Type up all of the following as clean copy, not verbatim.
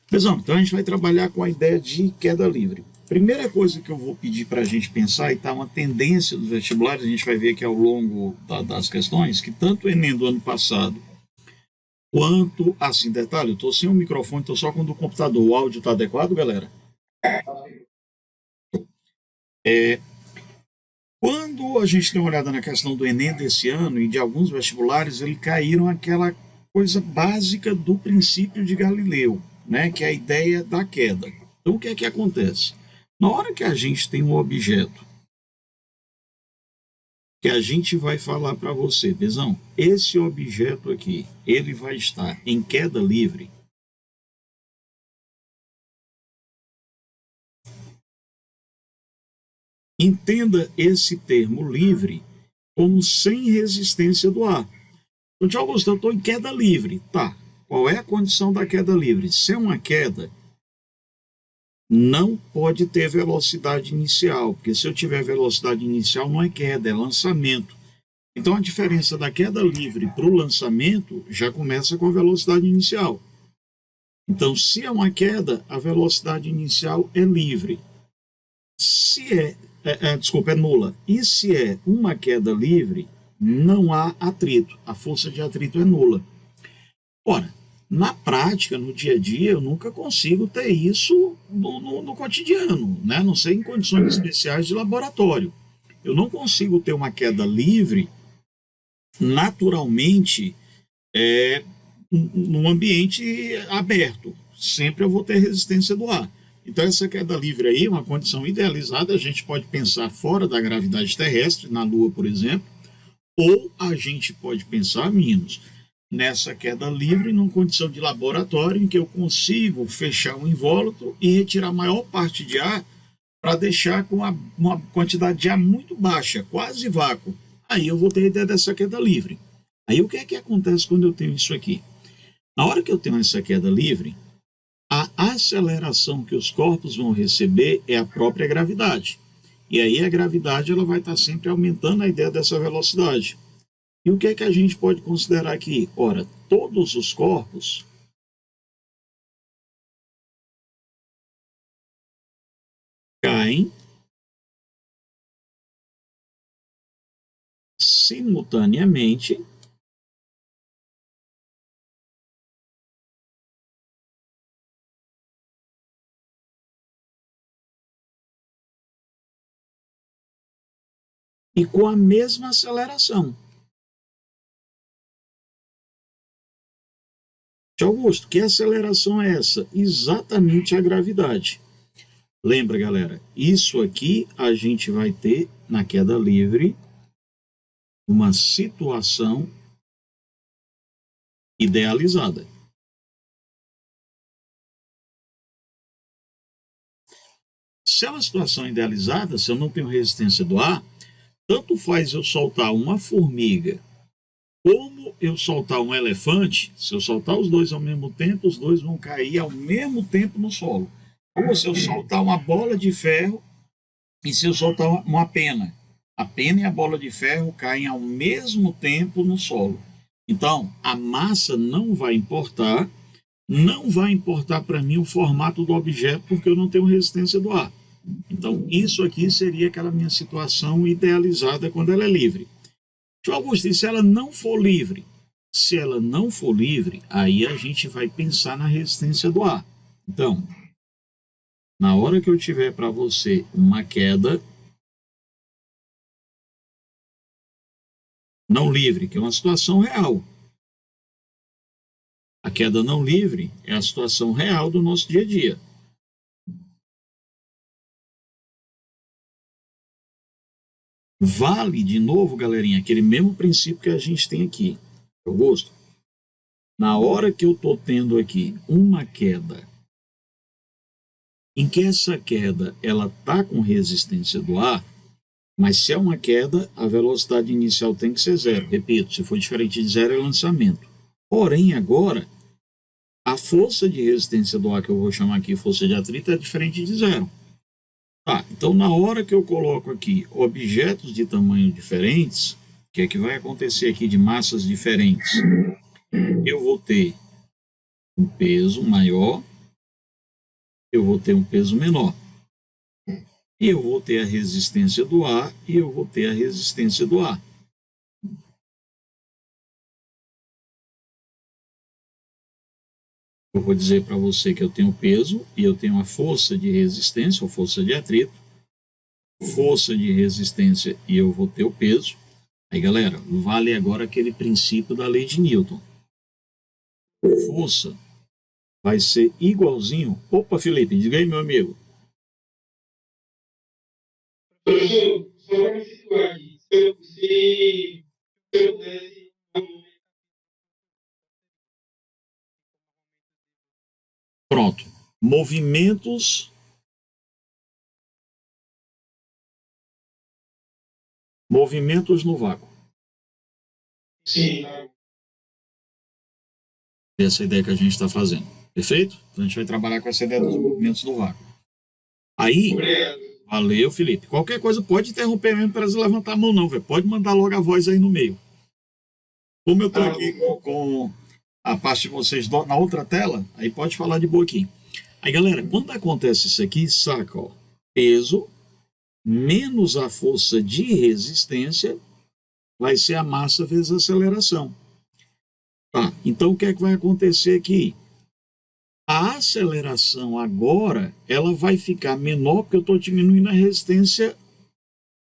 Pessoal, então a gente vai trabalhar com a ideia de queda livre. Primeira coisa que eu vou pedir para a gente pensar, e está uma tendência dos vestibulares, a gente vai ver aqui ao longo das questões, que tanto o Enem do ano passado, quanto, assim, detalhe, eu estou sem o microfone, estou só com o do computador, o áudio está adequado, galera? Quando a gente deu uma olhada na questão do Enem desse ano e de alguns vestibulares, eles caíram aquela coisa básica do princípio de Galileu, né, que é a ideia da queda. Então, o que é que acontece? Na hora que a gente tem um objeto que a gente vai falar para você, Bezão, esse objeto aqui, ele vai estar em queda livre. Entenda esse termo livre como sem resistência do ar. Então, Tio Augusto, eu estou em queda livre. Tá. Qual é a condição da queda livre? Se é uma queda, não pode ter velocidade inicial, porque se eu tiver velocidade inicial não é queda, é lançamento. Então a diferença da queda livre para o lançamento já começa com a velocidade inicial. Então, se é uma queda, a velocidade inicial é livre. Se é nula. E se é uma queda livre, não há atrito. A força de atrito é nula. Ora, na prática, no dia a dia, eu nunca consigo ter isso no cotidiano, né? A não ser em condições especiais de laboratório. Eu não consigo ter uma queda livre naturalmente num ambiente aberto. Sempre eu vou ter resistência do ar. Então, essa queda livre aí é uma condição idealizada. A gente pode pensar fora da gravidade terrestre, na Lua, por exemplo, ou a gente pode pensar menos nessa queda livre, numa condição de laboratório em que eu consigo fechar um invólucro e retirar a maior parte de ar para deixar com uma quantidade de ar muito baixa, quase vácuo. Aí eu vou ter a ideia dessa queda livre. Aí o que é que acontece quando eu tenho isso aqui? Na hora que eu tenho essa queda livre, a aceleração que os corpos vão receber é a própria gravidade. E aí a gravidade ela vai estar sempre aumentando a ideia dessa velocidade. E o que é que a gente pode considerar aqui? Ora, todos os corpos caem simultaneamente e com a mesma aceleração. Augusto, que aceleração é essa? Exatamente a gravidade. Lembra, galera, isso aqui a gente vai ter na queda livre uma situação idealizada. Se é uma situação idealizada, se eu não tenho resistência do ar, tanto faz eu soltar uma formiga como eu soltar um elefante. Se eu soltar os dois ao mesmo tempo, os dois vão cair ao mesmo tempo no solo. Ou se eu soltar uma bola de ferro e se eu soltar uma pena. A pena e a bola de ferro caem ao mesmo tempo no solo. Então, a massa não vai importar para mim o formato do objeto, porque eu não tenho resistência do ar. Então, isso aqui seria aquela minha situação idealizada quando ela é livre. Tio Augusto, e se ela não for livre? Se ela não for livre, aí a gente vai pensar na resistência do ar. Então, na hora que eu tiver para você uma queda não livre, que é uma situação real. A queda não livre é a situação real do nosso dia a dia. Vale, de novo, galerinha, aquele mesmo princípio que a gente tem aqui. Augusto, na hora que eu estou tendo aqui uma queda, em que essa queda ela está com resistência do ar, mas se é uma queda, a velocidade inicial tem que ser zero. Repito, se for diferente de zero, é lançamento. Porém, agora, a força de resistência do ar, que eu vou chamar aqui força de atrito, é diferente de zero. Tá, então na hora que eu coloco aqui objetos de tamanho diferentes, o que é que vai acontecer aqui de massas diferentes? Eu vou ter um peso maior, eu vou ter um peso menor. E eu vou ter a resistência do ar e eu vou ter a resistência do ar. Eu vou dizer para você que eu tenho peso e eu tenho a força de resistência ou força de atrito, força de resistência e eu vou ter o peso. Aí, galera, vale agora aquele princípio da lei de Newton. Força vai ser igualzinho... Opa, Felipe, diga aí, meu amigo. Professor, só para me situar aqui, se eu pudesse. Pronto. Movimentos no vácuo. Sim, tá. Essa é a ideia que a gente está fazendo. Perfeito? Então a gente vai trabalhar com essa ideia dos movimentos no vácuo. Aí, Obrigado. valeu, Felipe. Qualquer coisa pode interromper mesmo para levantar a mão, não, velho. Pode mandar logo a voz aí no meio. Como eu estou aqui com a parte de vocês na outra tela, aí pode falar de boa aqui. Aí, galera, quando acontece isso aqui, saca, ó, peso menos a força de resistência vai ser a massa vezes a aceleração. Tá, então o que é que vai acontecer aqui? A aceleração agora, ela vai ficar menor porque eu estou diminuindo a resistência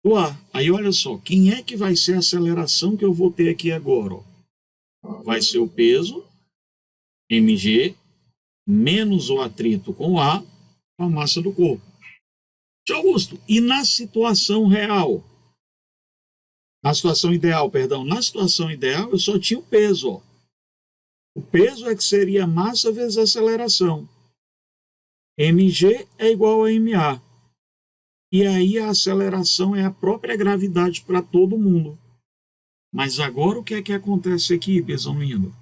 do ar. Aí olha só, quem é que vai ser a aceleração que eu vou ter aqui agora? Ó? Vai ser o peso, mg, menos o atrito com o ar, com a massa do corpo. Tio Augusto, e na situação real? Na situação ideal, perdão, na situação ideal eu só tinha o peso, ó. O peso é que seria massa vezes aceleração. mg é igual a ma. E aí a aceleração é a própria gravidade para todo mundo. Mas agora o que é que acontece aqui, Bezão lindo?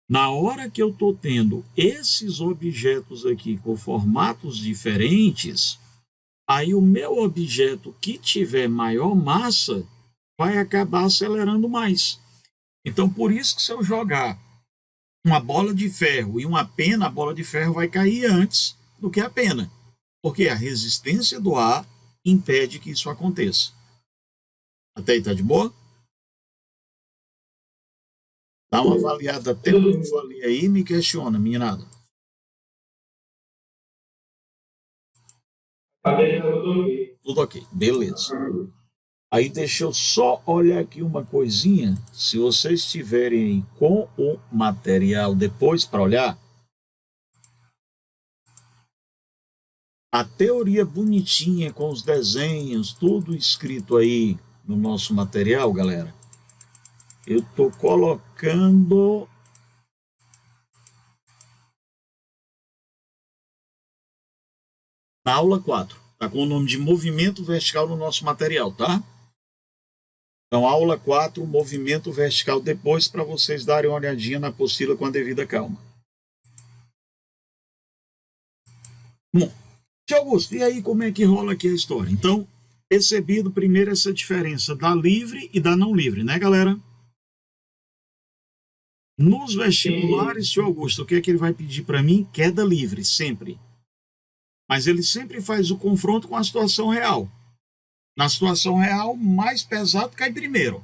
Na hora que eu estou tendo esses objetos aqui com formatos diferentes, aí o meu objeto que tiver maior massa vai acabar acelerando mais. Então, por isso que se eu jogar uma bola de ferro e uma pena, a bola de ferro vai cair antes do que a pena, porque a resistência do ar impede que isso aconteça. Até aí tá de boa? Dá uma avaliada até o que eu falei aí e me questiona, meninada. Tudo ok, beleza. Aí deixa eu só olhar aqui uma coisinha. Se vocês estiverem com o material depois para olhar, a teoria bonitinha com os desenhos, tudo escrito aí no nosso material, galera. Eu estou colocando na aula 4. Está com o nome de movimento vertical no nosso material, tá? Então, aula 4, movimento vertical, depois para vocês darem uma olhadinha na apostila com a devida calma. Bom, Tio Augusto, e aí como é que rola aqui a história? Então, percebido primeiro essa diferença da livre e da não livre, né, galera? Nos vestibulares, Tio Augusto, o que é que ele vai pedir para mim? Queda livre, sempre. Mas ele sempre faz o confronto com a situação real. Na situação real, mais pesado cai primeiro.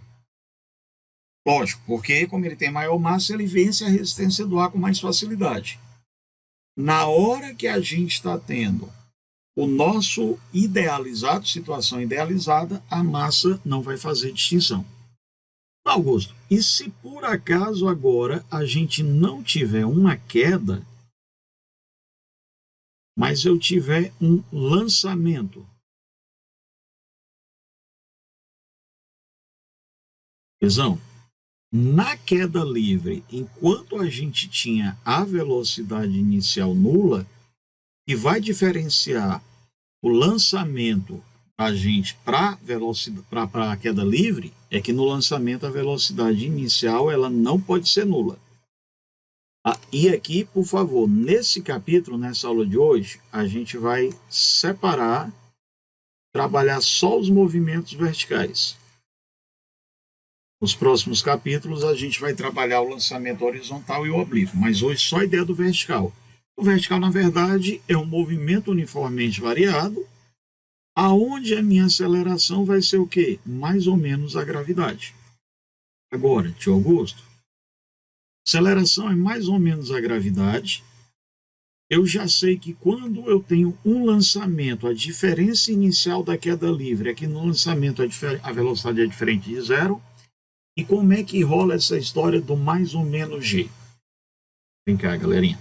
Lógico, porque como ele tem maior massa, ele vence a resistência do ar com mais facilidade. Na hora que a gente está tendo o nosso idealizado, situação idealizada, a massa não vai fazer distinção. Augusto, e se por acaso agora a gente não tiver uma queda, mas eu tiver um lançamento? Visão? Na queda livre, enquanto a gente tinha a velocidade inicial nula, que vai diferenciar o lançamento a gente para a queda livre, é que no lançamento a velocidade inicial ela não pode ser nula. E aqui, por favor, nesse capítulo, nessa aula de hoje, a gente vai separar trabalhar só os movimentos verticais. Nos próximos capítulos a gente vai trabalhar o lançamento horizontal e o oblíquo, mas hoje só a ideia do vertical. O vertical, na verdade, é um movimento uniformemente variado, aonde a minha aceleração vai ser o quê? Mais ou menos a gravidade. Agora, tio Augusto, aceleração é mais ou menos a gravidade. Eu já sei que quando eu tenho um lançamento, a diferença inicial da queda livre é que no lançamento a velocidade é diferente de zero. E como é que rola essa história do mais ou menos G? Vem cá, galerinha.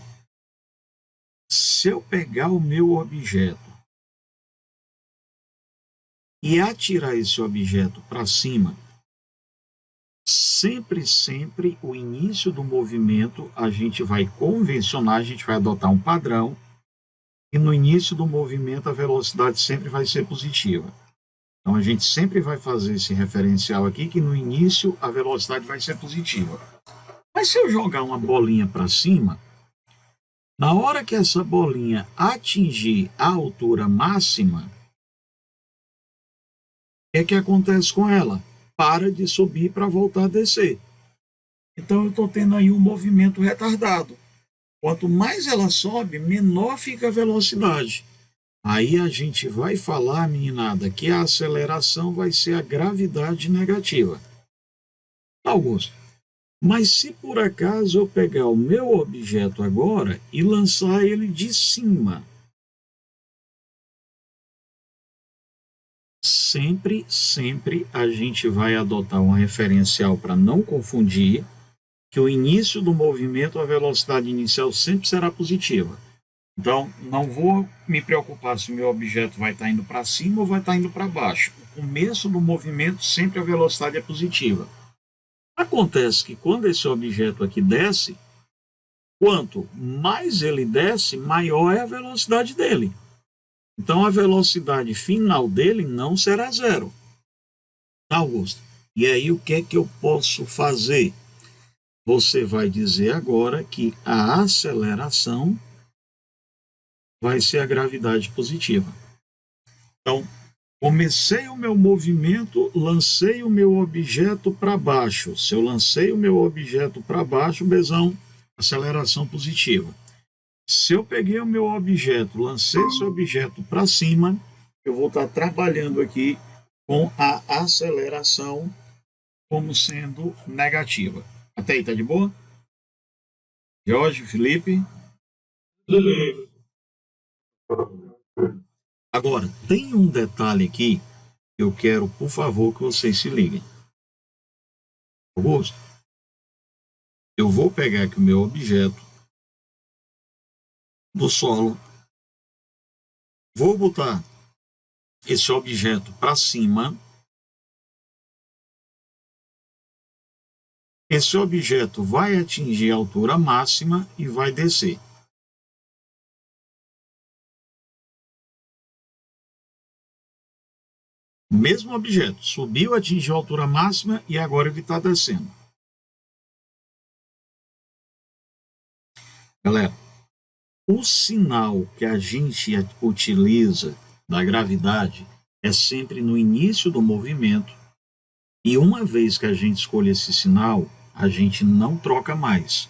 Se eu pegar o meu objeto e atirar esse objeto para cima, sempre o início do movimento a gente vai convencionar, a gente vai adotar um padrão, e no início do movimento a velocidade sempre vai ser positiva. Então a gente sempre vai fazer esse referencial aqui, que no início a velocidade vai ser positiva. Mas se eu jogar uma bolinha para cima, na hora que essa bolinha atingir a altura máxima, o que acontece com ela? Para de subir para voltar a descer. Então eu estou tendo aí um movimento retardado. Quanto mais ela sobe, menor fica a velocidade. Aí a gente vai falar, meninada, que a aceleração vai ser a gravidade negativa. Augusto, mas se por acaso eu pegar o meu objeto agora e lançar ele de cima, sempre a gente vai adotar um referencial para não confundir, que o início do movimento, a velocidade inicial sempre será positiva. Então, não vou me preocupar se o meu objeto vai estar indo para cima ou vai estar indo para baixo. O começo do movimento, sempre a velocidade é positiva. Acontece que quando esse objeto aqui desce, quanto mais ele desce, maior é a velocidade dele. Então, a velocidade final dele não será zero. Tá, Augusto? E aí, o que é que eu posso fazer? Você vai dizer agora que a aceleração vai ser a gravidade positiva. Então, comecei o meu movimento, lancei o meu objeto para baixo. Se eu lancei o meu objeto para baixo, Bezão, aceleração positiva. Se eu peguei o meu objeto, lancei esse objeto para cima, eu vou estar trabalhando aqui com a aceleração como sendo negativa. Até aí, tá de boa? Jorge, Felipe? Beleza. Agora, tem um detalhe aqui que eu quero, por favor, que vocês se liguem. Augusto, eu vou pegar aqui o meu objeto do solo, vou botar esse objeto para cima. Esse objeto vai atingir a altura máxima e vai descer. O mesmo objeto subiu, atingiu a altura máxima e agora ele está descendo. Galera, o sinal que a gente utiliza da gravidade é sempre no início do movimento, e uma vez que a gente escolhe esse sinal, a gente não troca mais.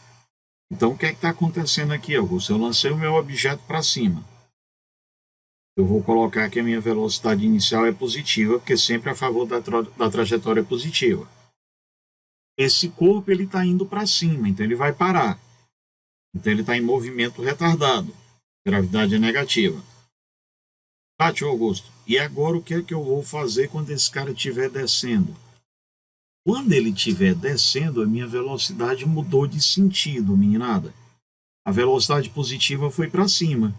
Então, o que é que está acontecendo aqui, Augusto? Eu lancei o meu objeto para cima. Eu vou colocar que a minha velocidade inicial é positiva, porque sempre a favor da trajetória positiva. Esse corpo ele está indo para cima, então ele vai parar. Então ele está em movimento retardado. Gravidade é negativa. Tá, tio Augusto. E agora o que é que eu vou fazer quando esse cara estiver descendo? Quando ele estiver descendo, a minha velocidade mudou de sentido, meninada. A velocidade positiva foi para cima.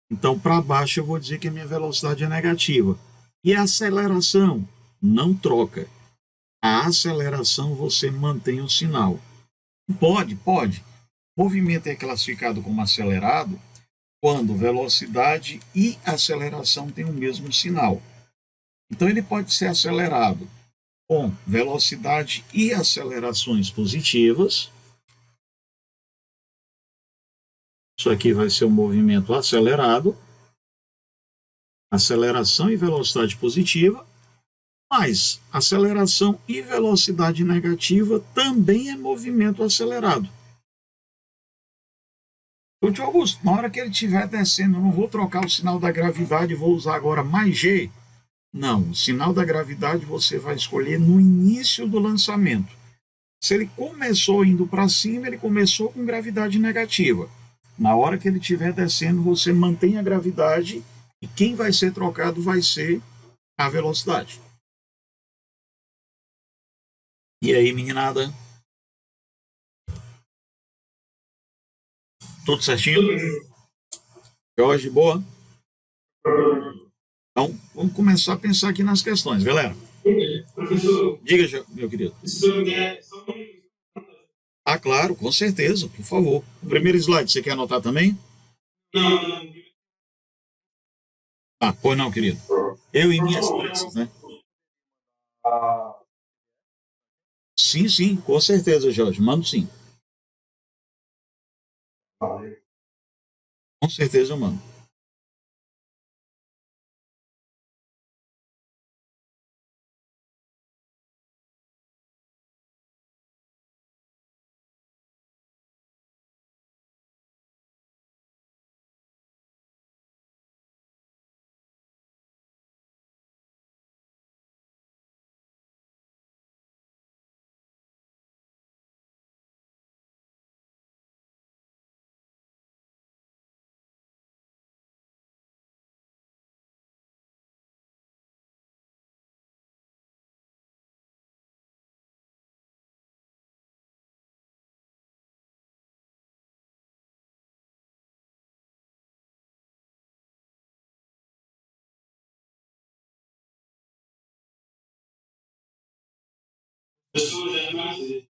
Então, para baixo, eu vou dizer que a minha velocidade é negativa. E a aceleração? Não troca. A aceleração, você mantém o sinal. Pode. Movimento é classificado como acelerado quando velocidade e aceleração têm o mesmo sinal. Então, ele pode ser acelerado com velocidade e acelerações positivas. Isso aqui vai ser um movimento acelerado. aceleração e velocidade positiva, mas aceleração e velocidade negativa também é movimento acelerado. Então, tio Augusto, na hora que ele estiver descendo, eu não vou trocar o sinal da gravidade e vou usar agora mais G. Não, o sinal da gravidade você vai escolher no início do lançamento. Se ele começou indo para cima, ele começou com gravidade negativa. Na hora que ele estiver descendo, você mantém a gravidade e quem vai ser trocado vai ser a velocidade. E aí, meninada? Tudo certinho? Jorge, boa? Então, vamos começar a pensar aqui nas questões, galera. Professor, Diga, meu querido. Ah, claro, com certeza, por favor. O primeiro slide, você quer anotar também? não. Ah, pois não, querido. Eu e minhas pressas, né? Sim, sim, com certeza, Jorge. Mando sim. Com certeza eu mando.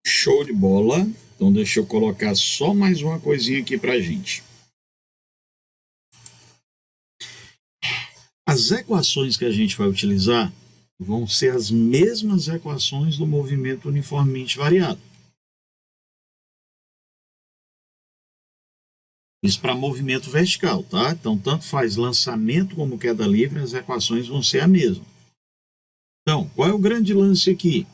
Show de bola. Então deixa eu colocar só mais uma coisinha aqui pra gente. As equações que a gente vai utilizar vão ser as mesmas equações do movimento uniformemente variado. Isso para movimento vertical, tá? Então, tanto faz lançamento como queda livre, as equações vão ser a mesma. Então, qual é o grande lance aqui?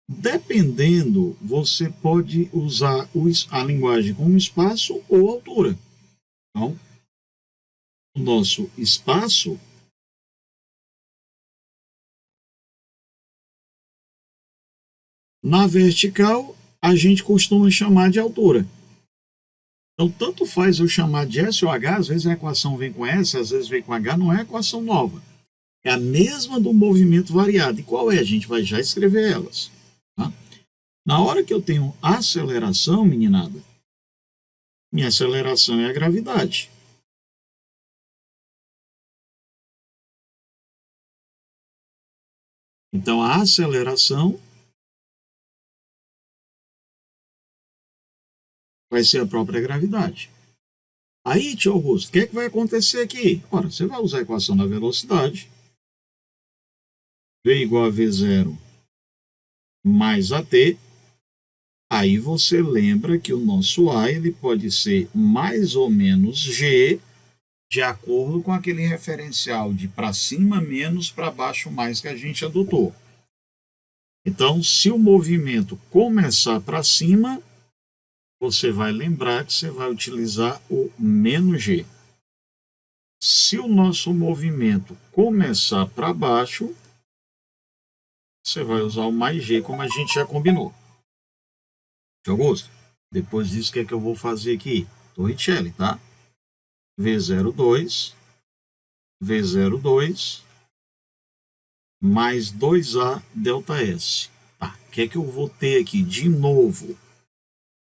Dependendo, você pode usar a linguagem como espaço ou altura. Então, o nosso espaço na vertical a gente costuma chamar de altura. Então, tanto faz eu chamar de S ou H, às vezes a equação vem com S, às vezes vem com H, não é equação nova. É a mesma do movimento variado. E qual é? A gente vai já escrever elas. Tá? Na hora que eu tenho aceleração, meninada, minha aceleração é a gravidade. Então, a aceleração vai ser a própria gravidade. Aí, tio Augusto, o que é que vai acontecer aqui? Ora, você vai usar a equação da velocidade. V igual a V0 mais AT. Aí você lembra que o nosso A ele pode ser mais ou menos G, de acordo com aquele referencial de para cima menos, para baixo mais que a gente adotou. Então, se o movimento começar para cima, você vai lembrar que você vai utilizar o menos G. Se o nosso movimento começar para baixo, você vai usar o mais G, como a gente já combinou. Augusto, depois disso, o que é que eu vou fazer aqui? Torricelli, tá? V02, V02, mais 2A delta S. Tá, o que é que eu vou ter aqui? De novo,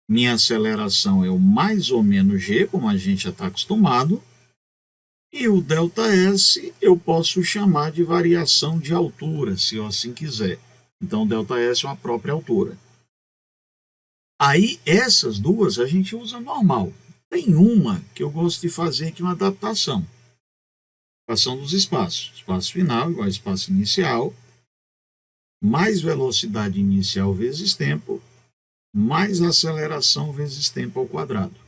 minha aceleração é o mais ou menos G, como a gente já está acostumado, e o delta S eu posso chamar de variação de altura, se eu assim quiser. Então, delta S é uma própria altura. Aí, essas duas a gente usa normal. Tem uma que eu gosto de fazer aqui, uma adaptação. Adaptação dos espaços. Espaço final igual a espaço inicial, mais velocidade inicial vezes tempo, mais aceleração vezes tempo ao quadrado.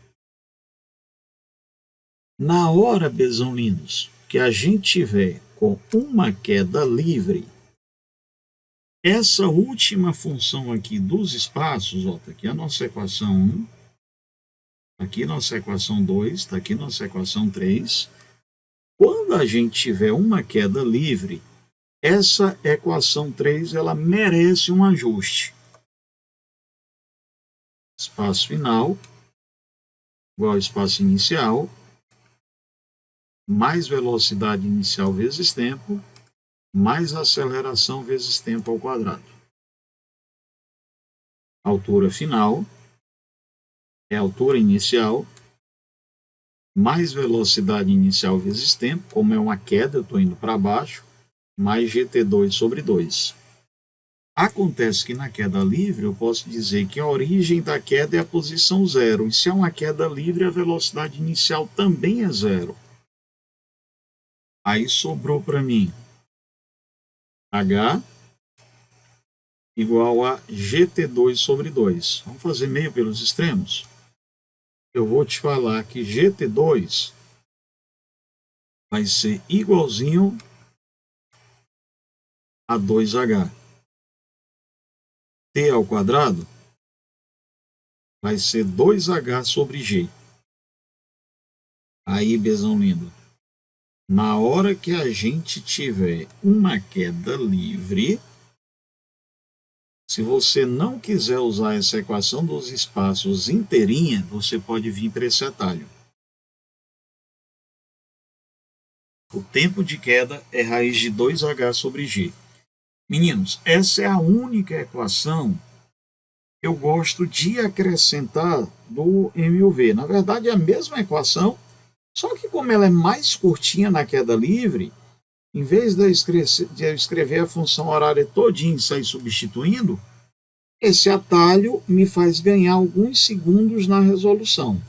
Na hora, besão lindos, que a gente tiver com uma queda livre, essa última função aqui dos espaços, está aqui a nossa equação 1, está aqui nossa equação 2, está aqui nossa equação 3. Quando a gente tiver uma queda livre, essa equação 3 ela merece um ajuste. Espaço final igual ao espaço inicial, mais velocidade inicial vezes tempo, mais aceleração vezes tempo ao quadrado. Altura final é a altura inicial, mais velocidade inicial vezes tempo, como é uma queda, eu estou indo para baixo, mais GT2 sobre 2. Acontece que na queda livre eu posso dizer que a origem da queda é a posição zero, e se é uma queda livre a velocidade inicial também é zero. Aí sobrou para mim H igual a GT2 sobre 2. Vamos fazer meio pelos extremos? Eu vou te falar que GT2 vai ser igualzinho a 2H. T ao quadrado vai ser 2H sobre G. Aí, bezão lindo, na hora que a gente tiver uma queda livre, se você não quiser usar essa equação dos espaços inteirinha, você pode vir para esse atalho. O tempo de queda é raiz de 2H sobre G. Meninos, essa é a única equação que eu gosto de acrescentar do MUV. Na verdade, é a mesma equação, só que como ela é mais curtinha na queda livre, em vez de eu escrever a função horária todinha e sair substituindo, esse atalho me faz ganhar alguns segundos na resolução.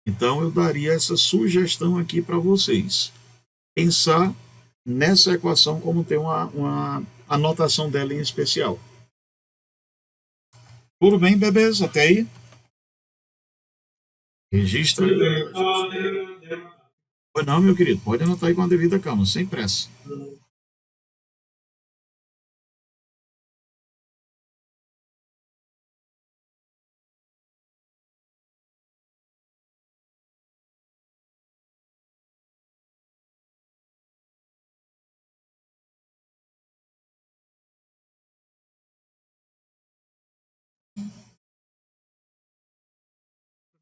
Então, eu daria essa sugestão aqui para vocês. Pensar nessa equação como tem uma anotação dela em especial. Tudo bem, bebês? Até aí? Registra aí. Pois não, meu querido. Pode anotar aí com a devida calma, sem pressa.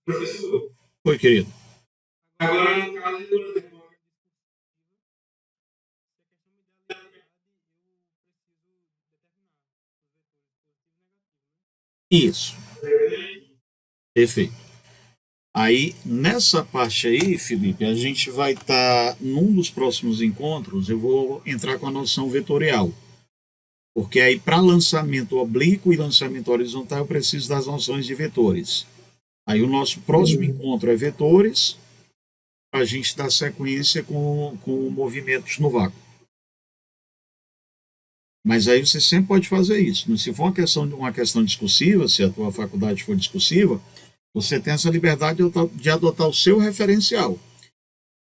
Professor, Oi, querido. agora no caso de Isso, perfeito. Aí, nessa parte aí, Felipe, a gente vai estar, num dos próximos encontros, eu vou entrar com a noção vetorial. Porque aí, para lançamento oblíquo e lançamento horizontal, eu preciso das noções de vetores. Aí, o nosso próximo encontro é vetores, para a gente dar sequência com movimentos no vácuo. Mas aí você sempre pode fazer isso. Se for uma questão discursiva, se a tua faculdade for discursiva, você tem essa liberdade de adotar o seu referencial.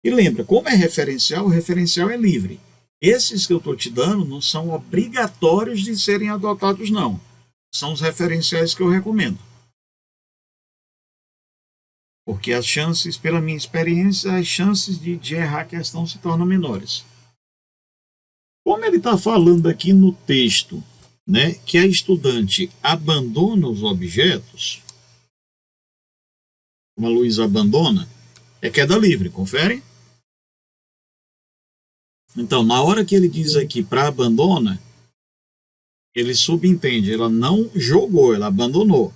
E lembra, como é referencial, o referencial é livre. Esses que eu estou te dando não são obrigatórios de serem adotados, não. São os referenciais que eu recomendo. Porque as chances, pela minha experiência, as chances de errar a questão se tornam menores. Como ele está falando aqui no texto, né, que a estudante abandona os objetos, como a Luísa abandona, é queda livre, confere? Então, na hora que ele diz aqui para abandona, ele subentende, ela não jogou, ela abandonou.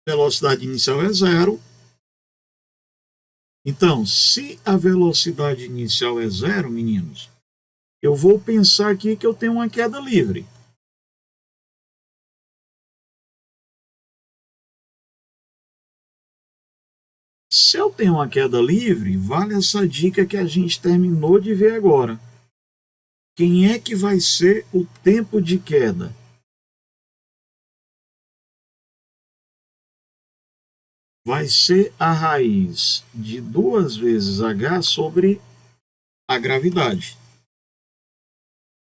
Velocidade inicial é zero. Então, se a velocidade inicial é zero, meninos, eu vou pensar aqui que eu tenho uma queda livre. Se eu tenho uma queda livre, vale essa dica que a gente terminou de ver agora. Quem é que vai ser o tempo de queda? vai ser a raiz de 2 vezes h sobre a gravidade.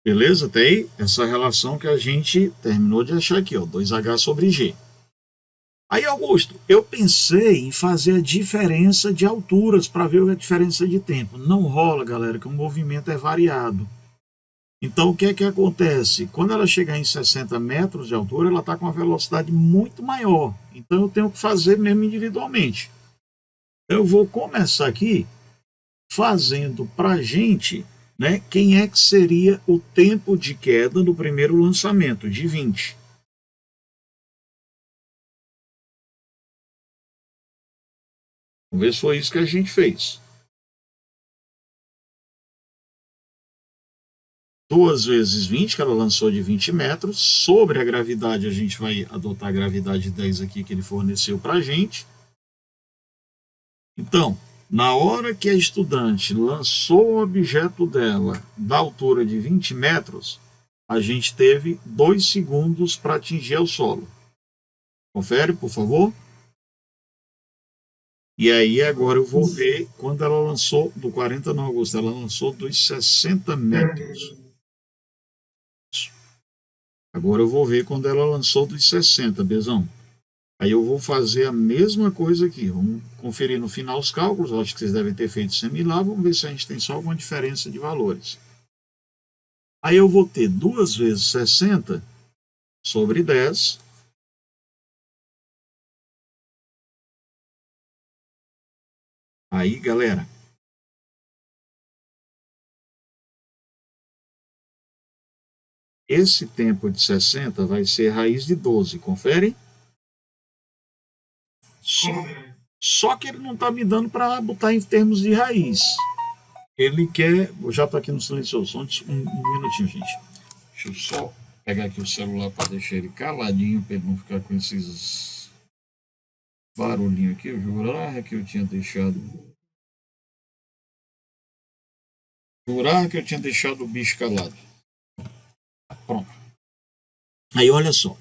Beleza? Até aí, essa relação que a gente terminou de achar aqui, ó, 2h sobre g. Aí, Augusto, eu pensei em fazer a diferença de alturas para ver a diferença de tempo. Não rola, galera, que o movimento é variado. Então, o que é que acontece? Quando ela chegar em 60 metros de altura, ela está com uma velocidade muito maior. Então, eu tenho que fazer mesmo individualmente. Eu vou começar aqui fazendo para a gente, né, quem é que seria o tempo de queda no primeiro lançamento, de 20. Vamos ver se foi isso que a gente fez. 2 vezes 20, que ela lançou de 20 metros. Sobre a gravidade, a gente vai adotar a gravidade 10 aqui que ele forneceu para a gente. Então, na hora que a estudante lançou o objeto dela da altura de 20 metros, a gente teve 2 segundos para atingir o solo. Confere, por favor. E aí agora eu vou ver quando ela lançou, do 40 não, Augusto, ela lançou dos 60 metros. Agora eu vou ver quando ela lançou dos 60, Bezão. Aí eu vou fazer a mesma coisa aqui. Vamos conferir no final os cálculos. Acho que vocês devem ter feito similar. Vamos ver se a gente tem só alguma diferença de valores. Aí eu vou ter 2 vezes 60 sobre 10. Aí, galera, esse tempo de 60 vai ser raiz de 12. Confere? Só que ele não está me dando para botar em termos de raiz. Ele quer. Já está aqui no silencioso. Só um minutinho, gente. Deixa eu só pegar aqui o celular para deixar ele caladinho, para ele não ficar com esses barulhinhos aqui. Eu jurava que eu tinha deixado. Jurava que eu tinha deixado o bicho calado. Pronto. Aí olha só.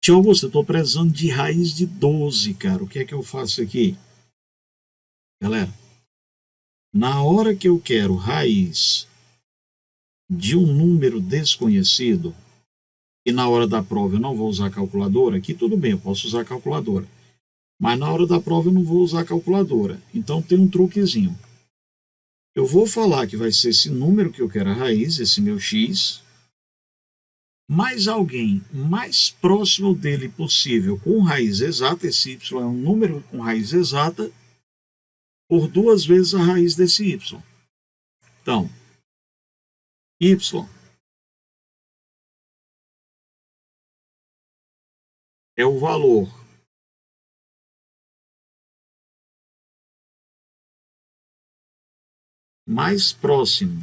Tio Augusto, eu estou precisando de raiz de 12, cara. O que é que eu faço aqui? Galera, na hora que eu quero raiz de um número desconhecido, e na hora da prova eu não vou usar calculadora, aqui tudo bem, eu posso usar calculadora. Mas na hora da prova eu não vou usar calculadora. Então tem um truquezinho. Eu vou falar que vai ser esse número que eu quero a raiz, esse meu x, mais alguém mais próximo dele possível com raiz exata, esse y é um número com raiz exata, por 2 vezes a raiz desse y. Então, y é o valor mais próximo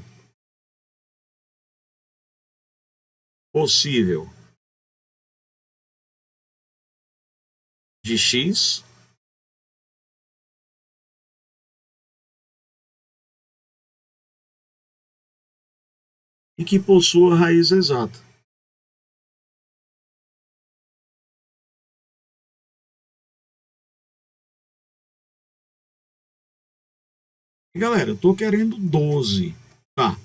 possível de x e que possua raiz exata. Galera, eu estou querendo 12. Tá.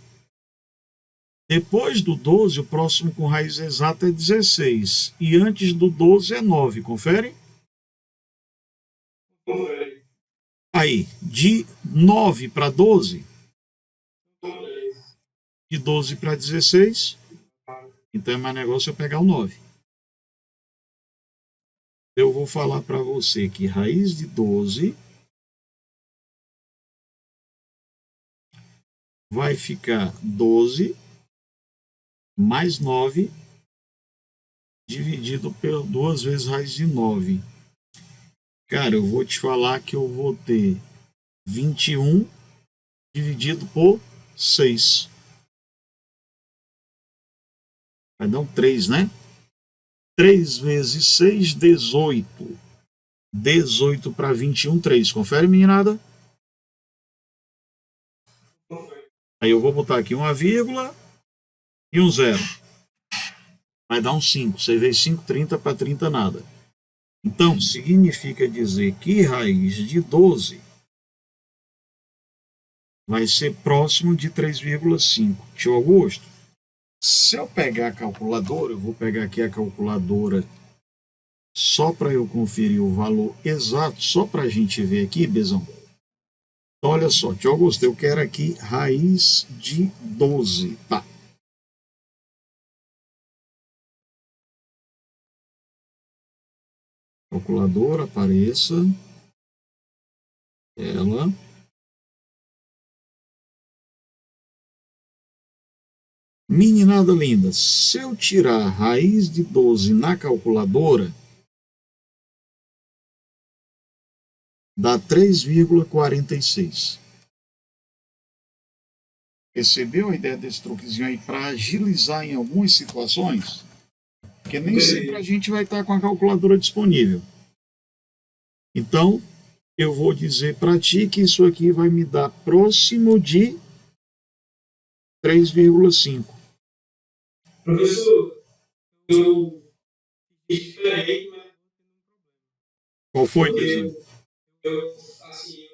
Depois do 12, o próximo com raiz exata é 16. E antes do 12 é 9. Confere? Aí, de 9 para 12, de 12 para 16, então é mais negócio eu pegar o 9. Eu vou falar para você que raiz de 12 vai ficar 12 mais 9 dividido por 2 vezes raiz de 9. Cara, eu vou te falar que eu vou ter 21 dividido por 6. Vai dar um 3, né? 3 vezes 6, 18. 18 para 21, 3. Confere, meninada? Aí eu vou botar aqui uma vírgula e um zero. Vai dar um 5. 6 vezes 5, 30 para 30 nada. Então, significa dizer que raiz de 12 vai ser próximo de 3,5. Tio Augusto, se eu pegar a calculadora, eu vou pegar aqui a calculadora só para eu conferir o valor exato, só para a gente ver aqui, Bezão. Então, olha só, tio Augusto, eu quero aqui raiz de 12, tá? Calculadora, apareça. Ela. Meninada linda, se eu tirar raiz de 12 na calculadora, dá 3,46. Percebeu a ideia desse truquezinho aí para agilizar em algumas situações? Porque nem sempre a gente vai estar com a calculadora disponível. Então, eu vou dizer para ti que isso aqui vai me dar próximo de 3,5. Professor, eu fiz diferente, mas Qual foi, porque Bezão? eu, assim,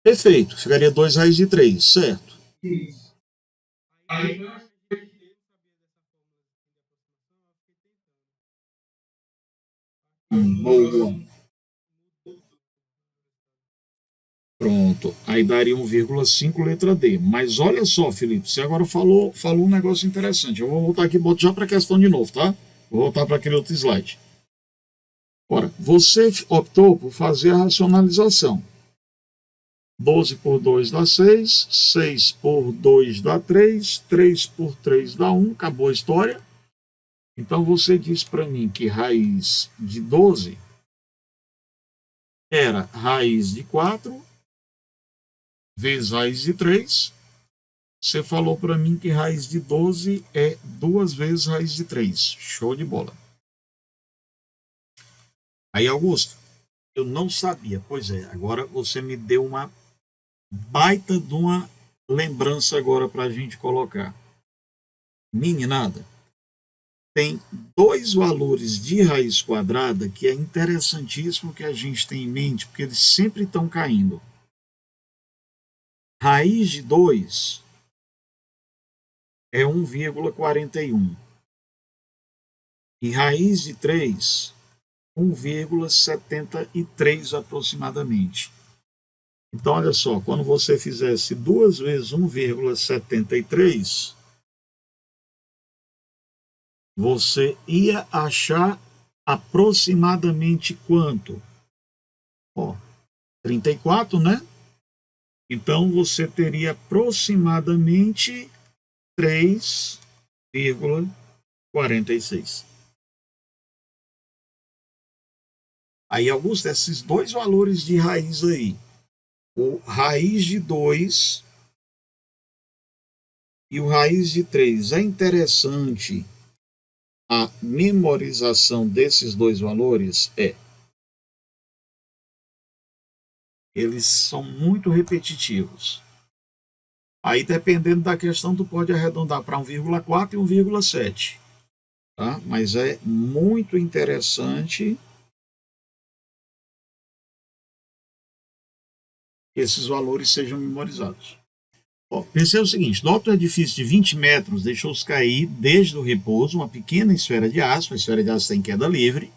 Perfeito, ficaria 2 raiz de 3, certo? isso. Aí, nós Boa. Pronto, aí daria 1,5 letra D. Mas olha só, Felipe, você agora falou um negócio interessante. Eu vou voltar aqui e boto já para a questão de novo, tá? Vou voltar para aquele outro slide. Ora, você optou por fazer a racionalização. 12 por 2 dá 6, 6 por 2 dá 3, 3 por 3 dá 1, acabou a história. Então você diz para mim que raiz de 12 era raiz de 4 vezes raiz de 3. Você falou para mim que raiz de 12 é 2 vezes raiz de 3. Show de bola. Aí, Augusto, eu não sabia. Pois é, agora você me deu uma baita de uma lembrança agora para a gente colocar. Meninada, tem dois valores de raiz quadrada que é interessantíssimo que a gente tem em mente, porque eles sempre estão caindo. Raiz de 2 é 1,41. E raiz de 3, 1,73 aproximadamente. Então, olha só, quando você fizesse 2 vezes 1,73, você ia achar aproximadamente quanto? Ó, 34, né? Então, você teria aproximadamente 3,46. Aí, Augusto, esses dois valores de raiz aí, o raiz de 2 e o raiz de 3, é interessante a memorização desses dois valores? Eles são muito repetitivos. Aí, dependendo da questão, tu pode arredondar para 1,4 e 1,7. Tá? Mas é muito interessante que esses valores sejam memorizados. Ó, pensei o seguinte: nota um edifício de 20 metros deixou-se cair desde o repouso uma pequena esfera de aço. A esfera de aço tem queda livre.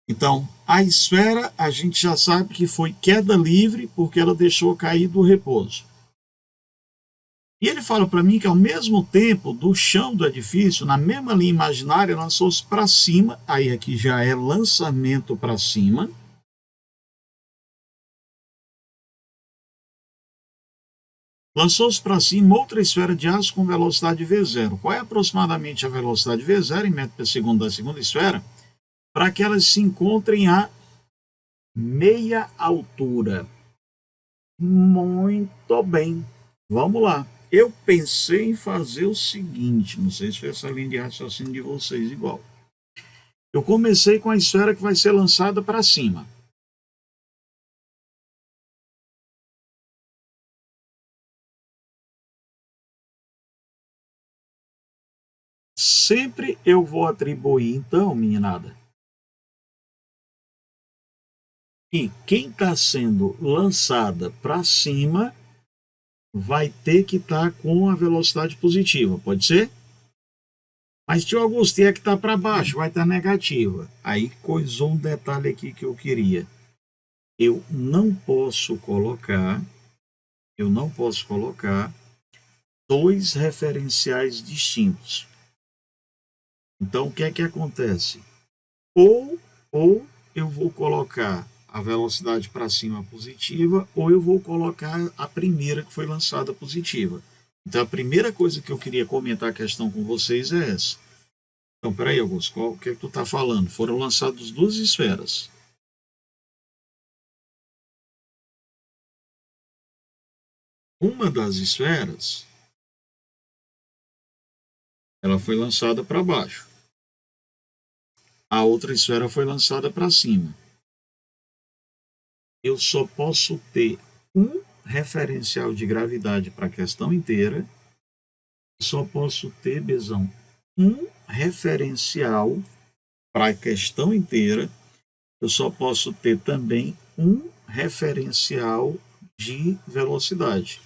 Então, a esfera a gente já sabe que foi queda livre porque ela deixou cair do repouso. E ele fala para mim que ao mesmo tempo do chão do edifício, na mesma linha imaginária, lançou-se para cima, aí aqui já é lançamento para cima. Lançou-se para cima outra esfera de aço com velocidade V0. Qual é aproximadamente a velocidade V0 em metro por segundo da segunda esfera? Para que elas se encontrem a meia altura. Muito bem. Vamos lá. Eu pensei em fazer o seguinte, não sei se foi essa linha de raciocínio de vocês igual. Eu comecei com a esfera que vai ser lançada para cima. sempre eu vou atribuir, então, meninada, que quem está sendo lançada para cima vai ter que estar com a velocidade positiva, pode ser? Mas, tio Augusto, e a que está para baixo vai estar negativa. Aí coisou um detalhe aqui que eu queria. Eu não posso colocar dois referenciais distintos. Então, o que é que acontece? Ou eu vou colocar a velocidade para cima positiva, ou eu vou colocar a primeira que foi lançada positiva. Então, a primeira coisa que eu queria comentar a questão com vocês é essa. Então, peraí, Augusto, o que é que tu está falando? Foram lançadas duas esferas. Uma das esferas, ela foi lançada para baixo. A outra esfera foi lançada para cima. Eu só posso ter um referencial de gravidade para a questão inteira. Só posso ter, Bezão, um referencial para a questão inteira. Eu só posso ter também um referencial de velocidade.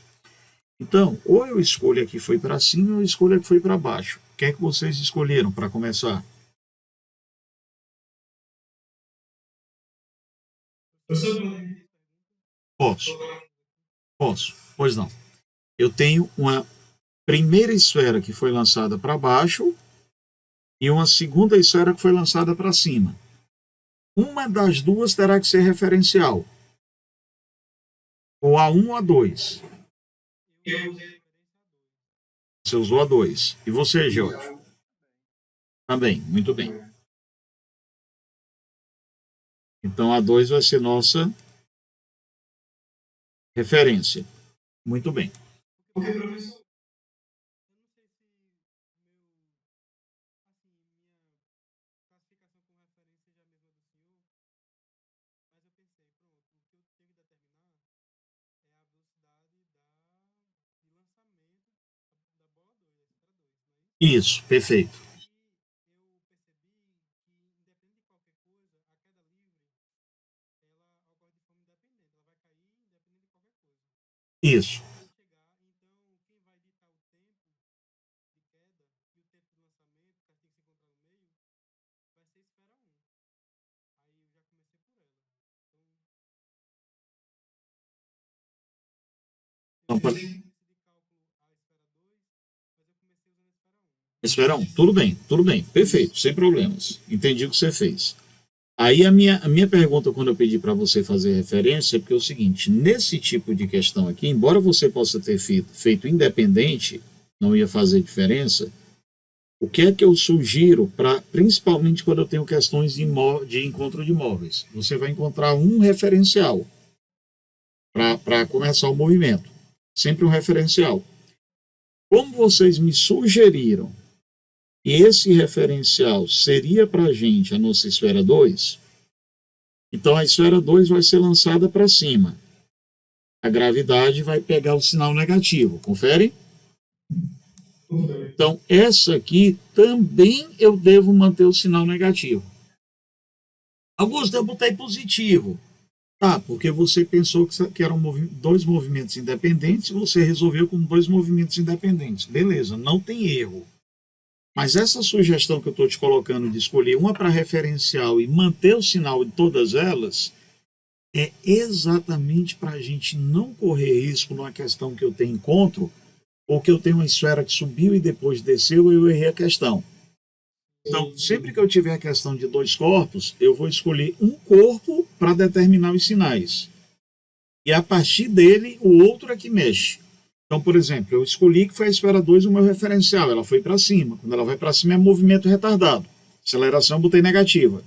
Então, ou eu escolho a que foi para cima, ou eu escolho a que foi para baixo. O que é que vocês escolheram para começar? Posso, posso. Pois não. Eu tenho uma primeira esfera que foi lançada para baixo e uma segunda esfera que foi lançada para cima. Uma das duas terá que ser referencial. Ou a 1 ou a 2. Você usou a 2. E você, George? Também, muito bem. Então a 2 vai ser nossa referência. Muito bem. Porque, professor, Isso, perfeito. Isso. Então, Esperão, tudo bem, perfeito, sem problemas. Entendi o que você fez. Aí a minha pergunta, quando eu pedi para você fazer referência, é porque é o seguinte: nesse tipo de questão aqui, embora você possa ter feito independente, não ia fazer diferença, o que é que eu sugiro, principalmente quando eu tenho questões de encontro de imóveis? Você vai encontrar um referencial para começar o movimento. Sempre um referencial. Como vocês me sugeriram, e esse referencial seria para a gente a nossa esfera 2, então a esfera 2 vai ser lançada para cima. A gravidade vai pegar o sinal negativo. Confere? Então, essa aqui também eu devo manter o sinal negativo. Augusto, eu botei positivo. Tá, porque você pensou que eram dois movimentos independentes e você resolveu com dois movimentos independentes. Beleza, não tem erro. Mas essa sugestão que eu estou te colocando de escolher uma para referencial e manter o sinal de todas elas é exatamente para a gente não correr risco numa questão que eu tenho encontro ou que eu tenho uma esfera que subiu e depois desceu e eu errei a questão. Então, sempre que eu tiver a questão de dois corpos, eu vou escolher um corpo para determinar os sinais. E a partir dele, o outro é que mexe. Então, por exemplo, eu escolhi que foi a esfera 2 o meu referencial, ela foi para cima. Quando ela vai para cima é movimento retardado. Aceleração eu botei negativa.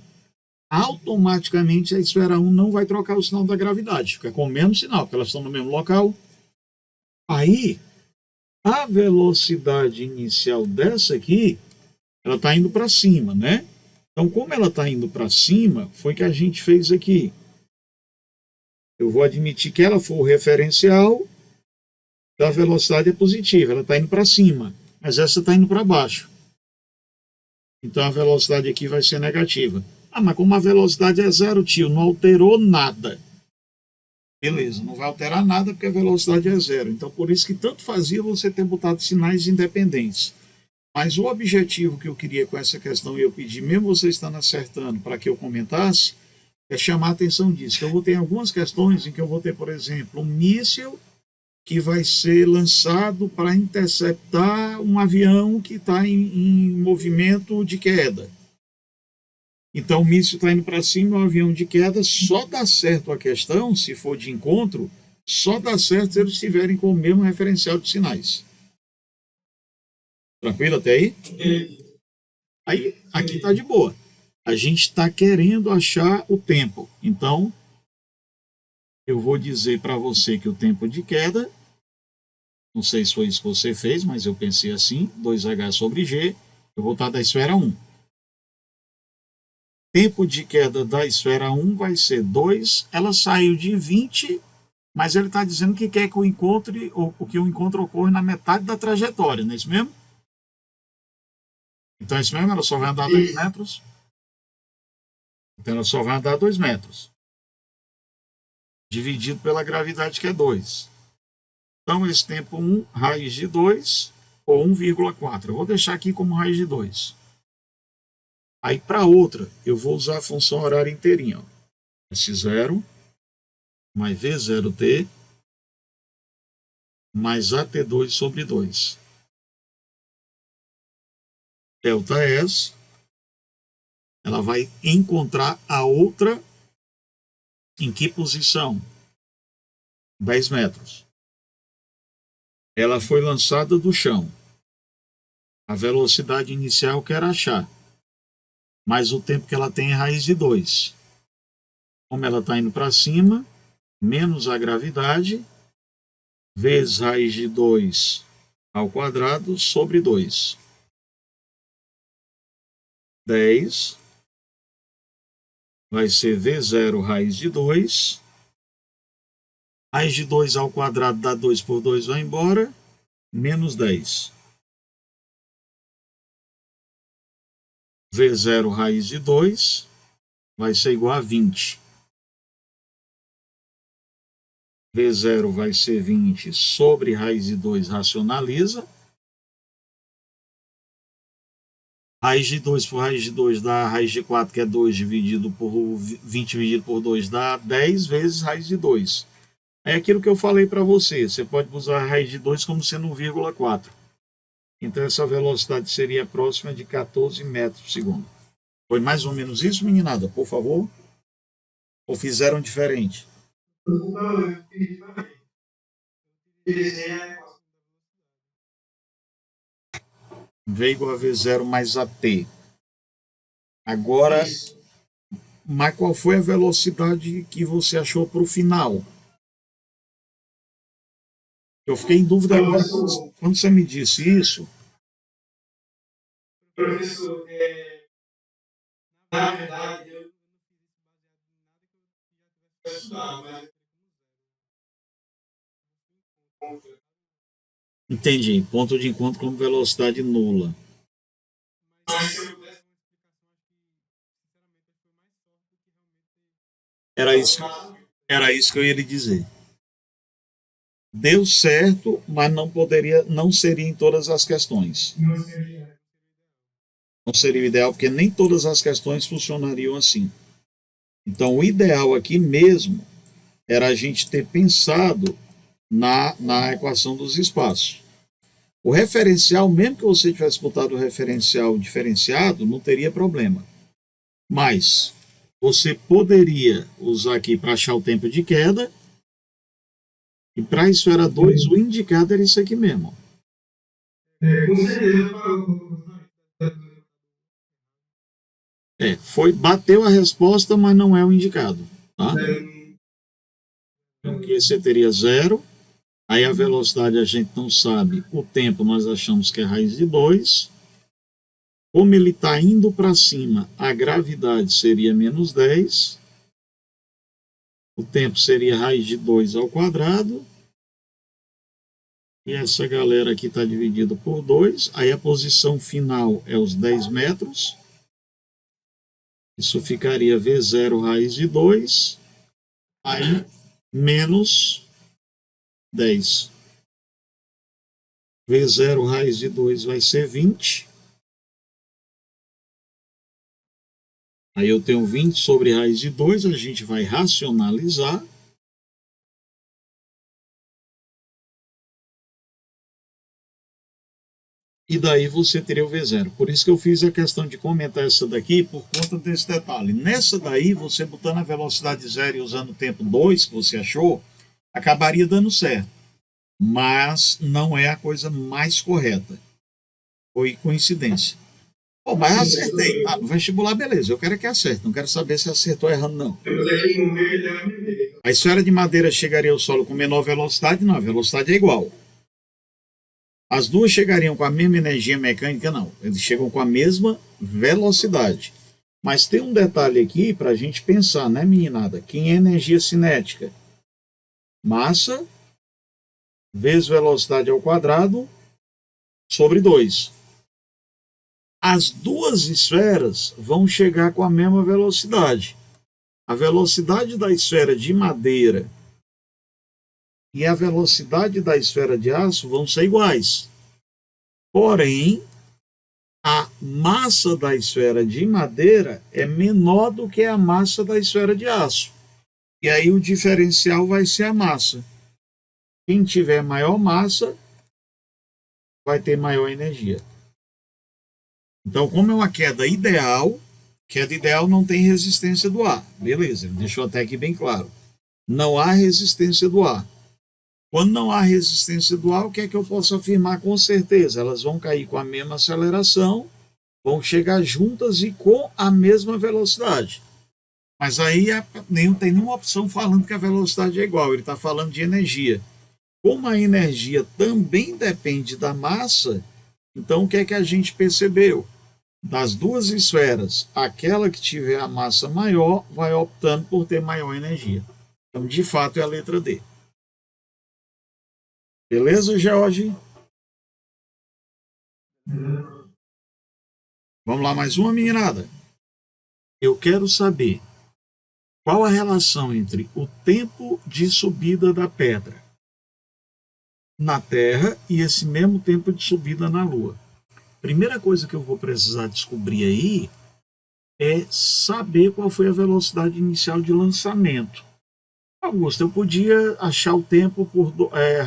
Automaticamente a esfera 1 não vai trocar o sinal da gravidade, fica com o mesmo sinal, porque elas estão no mesmo local. Aí, a velocidade inicial dessa aqui, ela está indo para cima, né? Então, como ela está indo para cima, foi que a gente fez aqui. Eu vou admitir que ela for o referencial, da velocidade é positiva, ela está indo para cima, mas essa está indo para baixo. Então a velocidade aqui vai ser negativa. Ah, mas como a velocidade é zero, tio, não alterou nada. Beleza, não vai alterar nada porque a velocidade é zero. Então por isso que tanto fazia você ter botado sinais independentes. Mas o objetivo que eu queria com essa questão, e eu pedi, mesmo você estando acertando, para que eu comentasse, é chamar a atenção disso. Que eu vou ter algumas questões em que eu vou ter, por exemplo, um míssil que vai ser lançado para interceptar um avião que está em movimento de queda. Então o míssil está indo para cima, o avião de queda, só dá certo a questão, se for de encontro, só dá certo se eles estiverem com o mesmo referencial de sinais. Tranquilo até aí? Aí, aqui está de boa. A gente está querendo achar o tempo. Então, eu vou dizer para você que o tempo de queda, não sei se foi isso que você fez, mas eu pensei assim, 2H sobre G, eu vou estar da esfera 1. Tempo de queda da esfera 1 vai ser 2. Ela saiu de 20, mas ele está dizendo que quer que o encontro ocorra na metade da trajetória, não é isso mesmo? Então é isso mesmo, ela só vai andar 2 metros. Então ela só vai andar 2 metros. Dividido pela gravidade, que é 2. Então esse tempo 1, raiz de 2, ou 1,4. Eu vou deixar aqui como raiz de 2. Aí para outra, eu vou usar a função horária inteirinha. Ó. S0 mais V0t mais AT2 sobre 2. Delta S, ela vai encontrar a outra em que posição? 10 metros. Ela foi lançada do chão. A velocidade inicial eu quero achar. Mas o tempo que ela tem é raiz de 2. Como ela está indo para cima, menos a gravidade, vezes raiz de 2 ao quadrado sobre 2. 10 vai ser V0 raiz de 2. Raiz de 2 ao quadrado dá 2 por 2, vai embora, menos 10. V0 raiz de 2 vai ser igual a 20. V0 vai ser 20 sobre raiz de 2, racionaliza. Raiz de 2 por raiz de 2 dá raiz de 4, que é 2 dividido por 20 dividido por 2 dá 10 vezes raiz de 2. É aquilo que eu falei para você. Você pode usar a raiz de 2 como sendo 1,4. Então essa velocidade seria próxima de 14 metros por segundo. Foi mais ou menos isso, meninada? Por favor? Ou fizeram diferente? Não, eu fiz diferente. V igual a V0 mais AT. Agora, mas qual foi a velocidade que você achou para o final? Eu fiquei em dúvida agora quando você me disse isso. Professor, na verdade, eu não estudar, mas Entendi. Ponto de encontro com velocidade nula. se eu pudesse Era isso, era isso que eu ia lhe dizer. Deu certo, mas não seria em todas as questões. não seria. Não seria o ideal, porque nem todas as questões funcionariam assim. Então, o ideal aqui mesmo era a gente ter pensado na equação dos espaços. O referencial, mesmo que você tivesse botado o referencial diferenciado, não teria problema. Mas você poderia usar aqui para achar o tempo de queda, e para a esfera 2, o indicado era isso aqui mesmo. Com certeza, Bateu a resposta, mas não é o indicado. Tá? Então, aqui você teria 0. Aí a velocidade a gente não sabe. O tempo nós achamos que é raiz de 2. Como ele está indo para cima, a gravidade seria menos 10. O tempo seria raiz de 2 ao quadrado. E essa galera aqui está dividida por 2. Aí a posição final é os 10 metros. Isso ficaria V0 raiz de 2. Aí menos 10. V0 raiz de 2 vai ser 20. Aí eu tenho 20 sobre raiz de 2, a gente vai racionalizar. E daí você teria o V0. Por isso que eu fiz a questão de comentar essa daqui por conta desse detalhe. Nessa daí, você botando a velocidade 0 e usando o tempo 2 que você achou, acabaria dando certo. Mas não é a coisa mais correta. Foi coincidência. Pô, mas acertei. Ah, no vestibular, beleza. Eu quero que acerte. Não quero saber se acertou errando, não. A esfera de madeira chegaria ao solo com menor velocidade? Não, a velocidade é igual. As duas chegariam com a mesma energia mecânica? Não. Eles chegam com a mesma velocidade. Mas tem um detalhe aqui para a gente pensar, né, meninada? Quem é energia cinética? Massa vezes velocidade ao quadrado sobre 2. As duas esferas vão chegar com a mesma velocidade. A velocidade da esfera de madeira e a velocidade da esfera de aço vão ser iguais. Porém, a massa da esfera de madeira é menor do que a massa da esfera de aço. E aí o diferencial vai ser a massa. Quem tiver maior massa vai ter maior energia. Então, como é uma queda ideal não tem resistência do ar. Beleza, ele deixou até aqui bem claro. Não há resistência do ar. Quando não há resistência do ar, o que é que eu posso afirmar com certeza? Elas vão cair com a mesma aceleração, vão chegar juntas e com a mesma velocidade. Mas aí não tem nenhuma opção falando que a velocidade é igual, ele está falando de energia. Como a energia também depende da massa, então o que é que a gente percebeu? Das duas esferas, aquela que tiver a massa maior vai optando por ter maior energia. Então, de fato, é a letra D. Beleza, George? Vamos lá, mais uma, meninada. Eu quero saber qual a relação entre o tempo de subida da pedra na Terra e esse mesmo tempo de subida na Lua. Primeira coisa que eu vou precisar descobrir aí é saber qual foi a velocidade inicial de lançamento. Augusto, eu podia achar o tempo por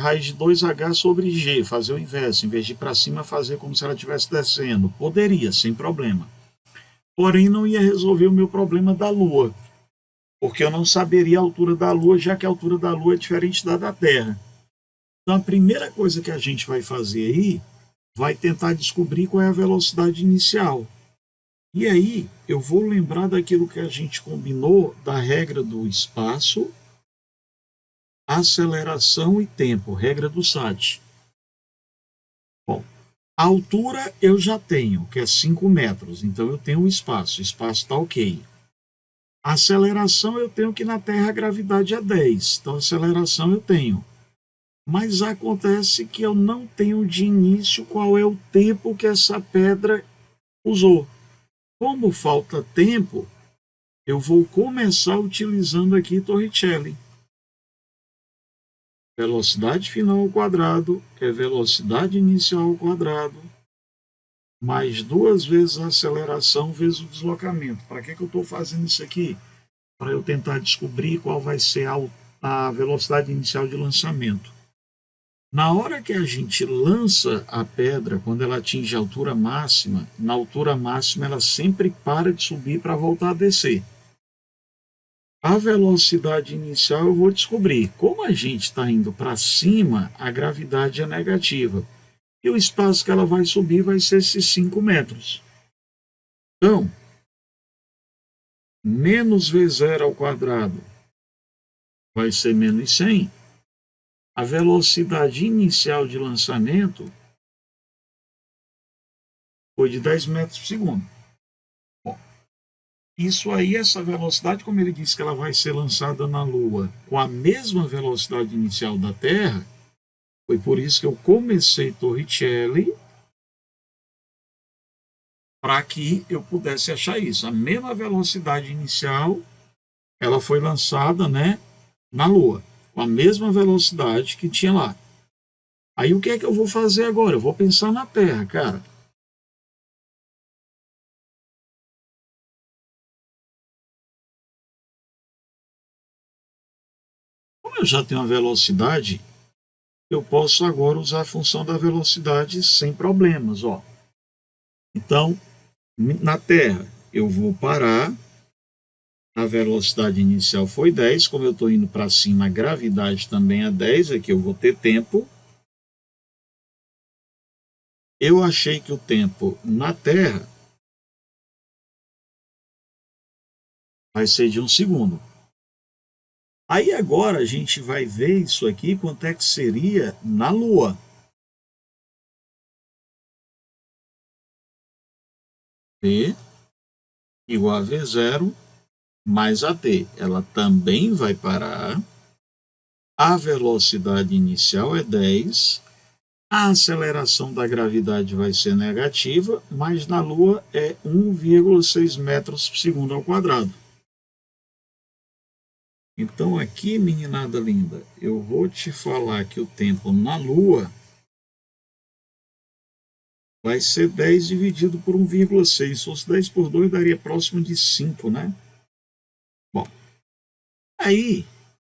raiz de 2h sobre g, fazer o inverso, em vez de ir para cima, fazer como se ela estivesse descendo. Poderia, sem problema. Porém, não ia resolver o meu problema da Lua, porque eu não saberia a altura da Lua, já que a altura da Lua é diferente da Terra. Então, a primeira coisa que a gente vai fazer aí vai tentar descobrir qual é a velocidade inicial. E aí, eu vou lembrar daquilo que a gente combinou da regra do espaço, aceleração e tempo, regra do SAT. Bom, a altura eu já tenho, que é 5 metros, então eu tenho o espaço está ok. A aceleração eu tenho que na Terra a gravidade é 10, então a aceleração eu tenho. Mas acontece que eu não tenho de início qual é o tempo que essa pedra usou. Como falta tempo, eu vou começar utilizando aqui Torricelli. Velocidade final ao quadrado é velocidade inicial ao quadrado, mais 2 vezes a aceleração vezes o deslocamento. Para que eu estou fazendo isso aqui? Para eu tentar descobrir qual vai ser a velocidade inicial de lançamento. Na hora que a gente lança a pedra, quando ela atinge a altura máxima, na altura máxima ela sempre para de subir para voltar a descer. A velocidade inicial eu vou descobrir. Como a gente está indo para cima, a gravidade é negativa. E o espaço que ela vai subir vai ser esses 5 metros. Então, menos V0 ao quadrado vai ser menos 100. A velocidade inicial de lançamento foi de 10 metros por segundo. Bom, isso aí, essa velocidade, como ele disse que ela vai ser lançada na Lua com a mesma velocidade inicial da Terra, Foi por isso que eu comecei Torricelli, para que eu pudesse achar isso. A mesma velocidade inicial, ela foi lançada, né, na Lua, com a mesma velocidade que tinha lá. Aí o que é que eu vou fazer agora? Eu vou pensar na Terra, cara. Como eu já tenho uma velocidade, eu posso agora usar a função da velocidade sem problemas, ó. Então, na Terra, eu vou parar, a velocidade inicial foi 10, como eu estou indo para cima, a gravidade também é 10, aqui eu vou ter tempo. Eu achei que o tempo na Terra vai ser de 1 segundo. Aí agora a gente vai ver isso aqui, quanto é que seria na Lua. T igual a V0 mais a T. Ela também vai parar. A velocidade inicial é 10. A aceleração da gravidade vai ser negativa, mas na Lua é 1,6 metros por segundo ao quadrado. Então aqui, meninada linda, eu vou te falar que o tempo na Lua vai ser 10 dividido por 1,6. Se fosse 10 por 2, daria próximo de 5, né? Bom, aí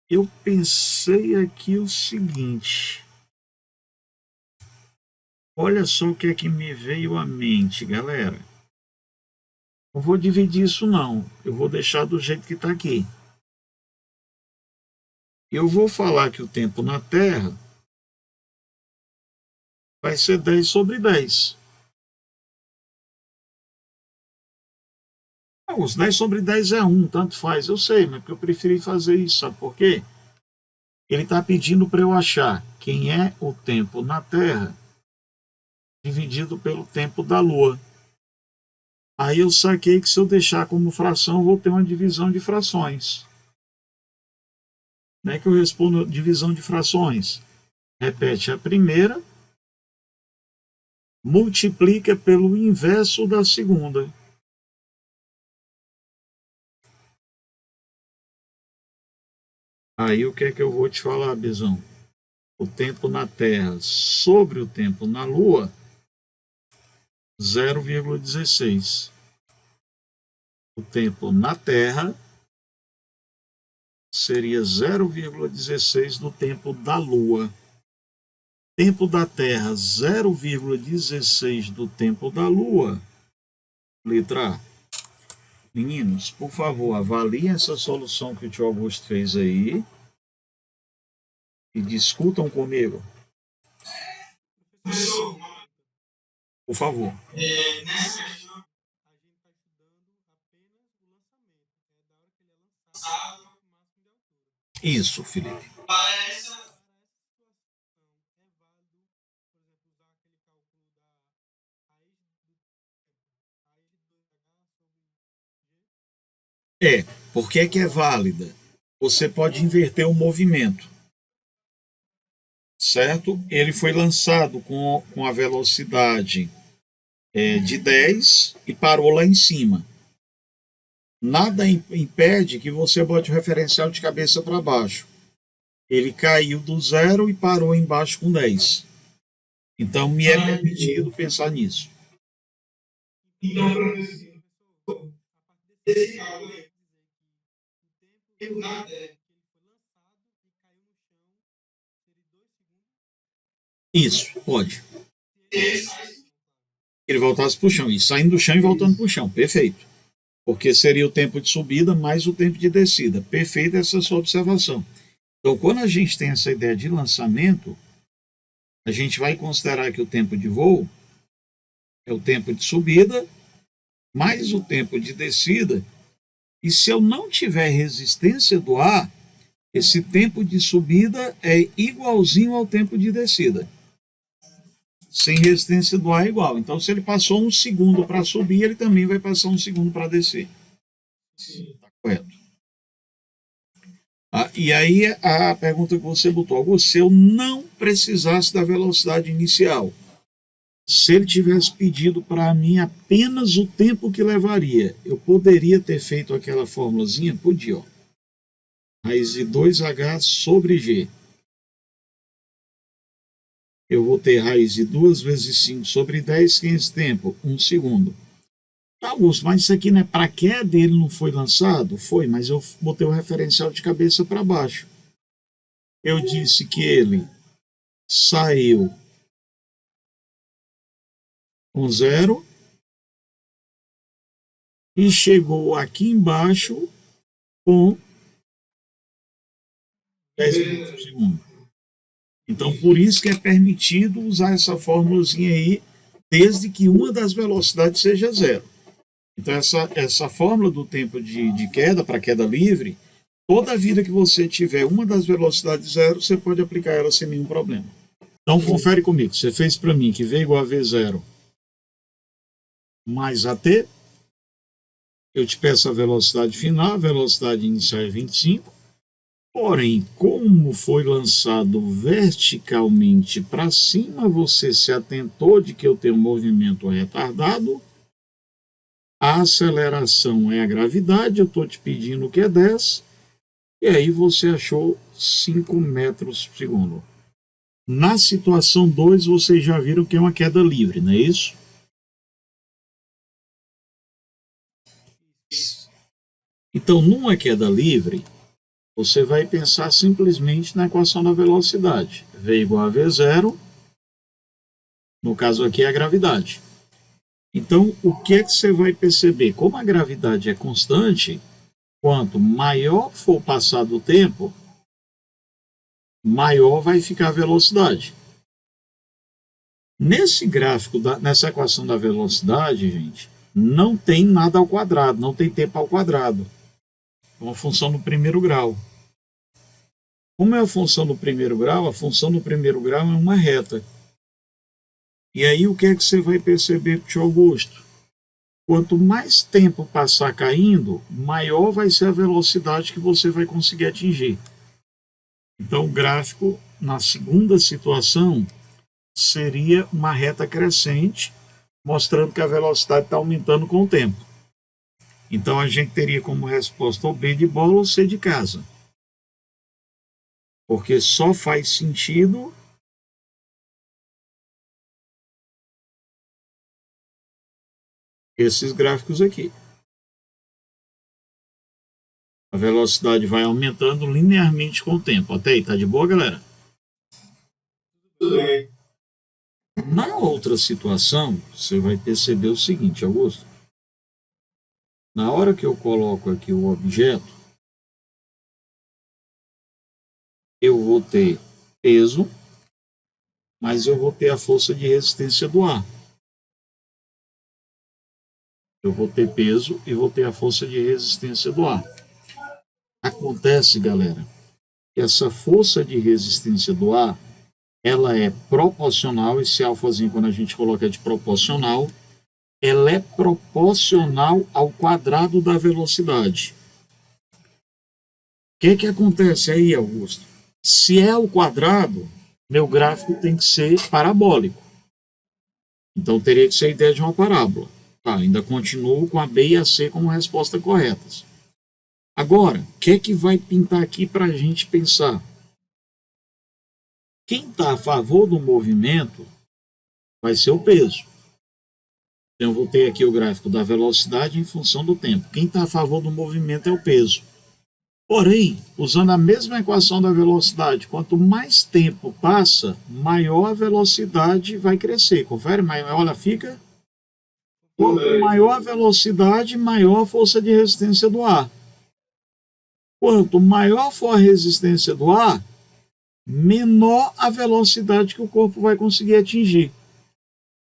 eu pensei aqui o seguinte. Olha só o que é que me veio à mente, galera. Não vou dividir isso não, eu vou deixar do jeito que está aqui. Eu vou falar que o tempo na Terra vai ser 10 sobre 10. Os 10 sobre 10 é 1, tanto faz, eu sei, mas porque eu preferi fazer isso, sabe por quê? Ele está pedindo para eu achar quem é o tempo na Terra dividido pelo tempo da Lua. Aí eu saquei que se eu deixar como fração, eu vou ter uma divisão de frações. Como é que eu respondo divisão de frações? Repete a primeira, multiplica pelo inverso da segunda. Aí o que é que eu vou te falar, Bizão? O tempo na Terra sobre o tempo na Lua, 0,16. O tempo na Terra seria 0,16 do tempo da Lua. Tempo da Terra, 0,16 do tempo da Lua. Letra A. Meninos, por favor, avaliem essa solução que o tio Augusto fez aí e discutam comigo. Por favor. Nessa questão, Isso, Felipe. parece É, por que é válida? Você pode inverter o movimento, certo? Ele foi lançado com a velocidade de 10 e parou lá em cima. Nada impede que você bote o referencial de cabeça para baixo. Ele caiu do 0 e parou embaixo com 10. Então, me é permitido pensar nisso. então, professor, esse cálculo aí, na Terra, Isso, pode. ele sai Ele voltasse para o chão, e saindo do chão e voltando para o chão, perfeito. Porque seria o tempo de subida mais o tempo de descida. Perfeita essa sua observação. Então, quando a gente tem essa ideia de lançamento, a gente vai considerar que o tempo de voo é o tempo de subida mais o tempo de descida. E se eu não tiver resistência do ar, esse tempo de subida é igualzinho ao tempo de descida. Sem resistência do ar é igual. Então, se ele passou 1 segundo para subir, ele também vai passar 1 segundo para descer. sim. Tá correto. E aí a pergunta que você botou, Augusto, se eu não precisasse da velocidade inicial, se ele tivesse pedido para mim apenas o tempo que levaria, eu poderia ter feito aquela formulazinha? Podia, ó. Raiz de 2H sobre G. Eu vou ter raiz de 2 vezes 5 sobre 10, que é esse tempo? 1 segundo. Tá, Augusto, mas isso aqui não é para queda, ele não foi lançado? Foi, mas eu botei o referencial de cabeça para baixo. Eu disse que ele saiu com 0 e chegou aqui embaixo com 10 metros por segundo. Então, por isso que é permitido usar essa fórmulazinha aí, desde que uma das velocidades seja 0. Então, essa fórmula do tempo de queda, para queda livre, toda vida que você tiver uma das velocidades 0, você pode aplicar ela sem nenhum problema. Então, confere comigo. Você fez para mim que V igual a V0 mais AT. Eu te peço a velocidade final, a velocidade inicial é 25. Porém, como foi lançado verticalmente para cima, você se atentou de que eu tenho um movimento retardado. A aceleração é a gravidade, eu estou te pedindo o que é 10. E aí você achou 5 metros por segundo. Na situação 2, vocês já viram que é uma queda livre, não é isso? Então, numa queda livre, você vai pensar simplesmente na equação da velocidade. V igual a V0, no caso aqui é a gravidade. Então, o que é que você vai perceber? Como a gravidade é constante, quanto maior for o passado do tempo, maior vai ficar a velocidade. Nesse gráfico, nessa equação da velocidade, gente, não tem nada ao quadrado, não tem tempo ao quadrado. É uma função do primeiro grau. Como é a função do primeiro grau? A função do primeiro grau é uma reta. E aí o que é que você vai perceber, tio Augusto? Quanto mais tempo passar caindo, maior vai ser a velocidade que você vai conseguir atingir. Então o gráfico, na segunda situação, seria uma reta crescente, mostrando que a velocidade está aumentando com o tempo. Então a gente teria como resposta ou B de bola ou C de casa. Porque só faz sentido esses gráficos aqui. A velocidade vai aumentando linearmente com o tempo. Até aí, tá de boa, galera? Tudo bem. Na outra situação, você vai perceber o seguinte, Augusto. Na hora que eu coloco aqui o objeto, eu vou ter peso, mas eu vou ter a força de resistência do ar. Eu vou ter peso e vou ter a força de resistência do ar. Acontece, galera, que essa força de resistência do ar, ela é proporcional, esse alfazinho, quando a gente coloca de proporcional, ela é proporcional ao quadrado da velocidade. O que acontece aí, Augusto? Se é ao quadrado, meu gráfico tem que ser parabólico. Então teria que ser a ideia de uma parábola. Tá, ainda continuo com a B e a C como resposta corretas. Agora, o que vai pintar aqui para a gente pensar? Quem está a favor do movimento vai ser o peso. Então, eu vou ter aqui o gráfico da velocidade em função do tempo. Quem está a favor do movimento é o peso. Porém, usando a mesma equação da velocidade, quanto mais tempo passa, maior a velocidade vai crescer. Confere? Olha, fica. Quanto maior a velocidade, maior a força de resistência do ar. Quanto maior for a resistência do ar, menor a velocidade que o corpo vai conseguir atingir.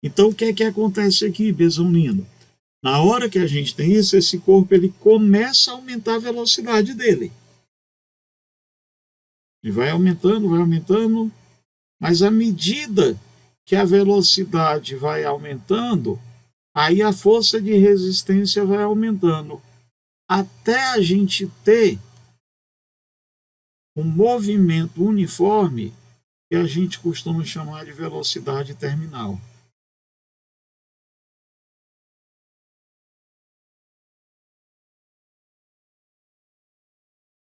Então, o que é que acontece aqui, Bezão lindo? Na hora que a gente tem isso, esse corpo ele começa a aumentar a velocidade dele. Ele vai aumentando, mas à medida que a velocidade vai aumentando, aí a força de resistência vai aumentando, até a gente ter um movimento uniforme que a gente costuma chamar de velocidade terminal.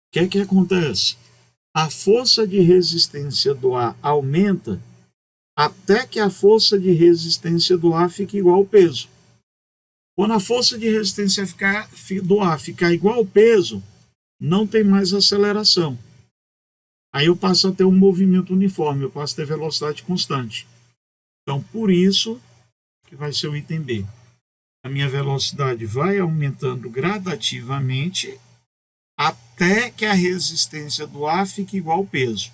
O que é que acontece? A força de resistência do ar aumenta até que a força de resistência do ar fique igual ao peso. Quando a força de resistência do ar ficar igual ao peso, não tem mais aceleração. Aí eu passo a ter um movimento uniforme, eu passo a ter velocidade constante. Então, por isso que vai ser o item B. A minha velocidade vai aumentando gradativamente até que a resistência do ar fique igual ao peso.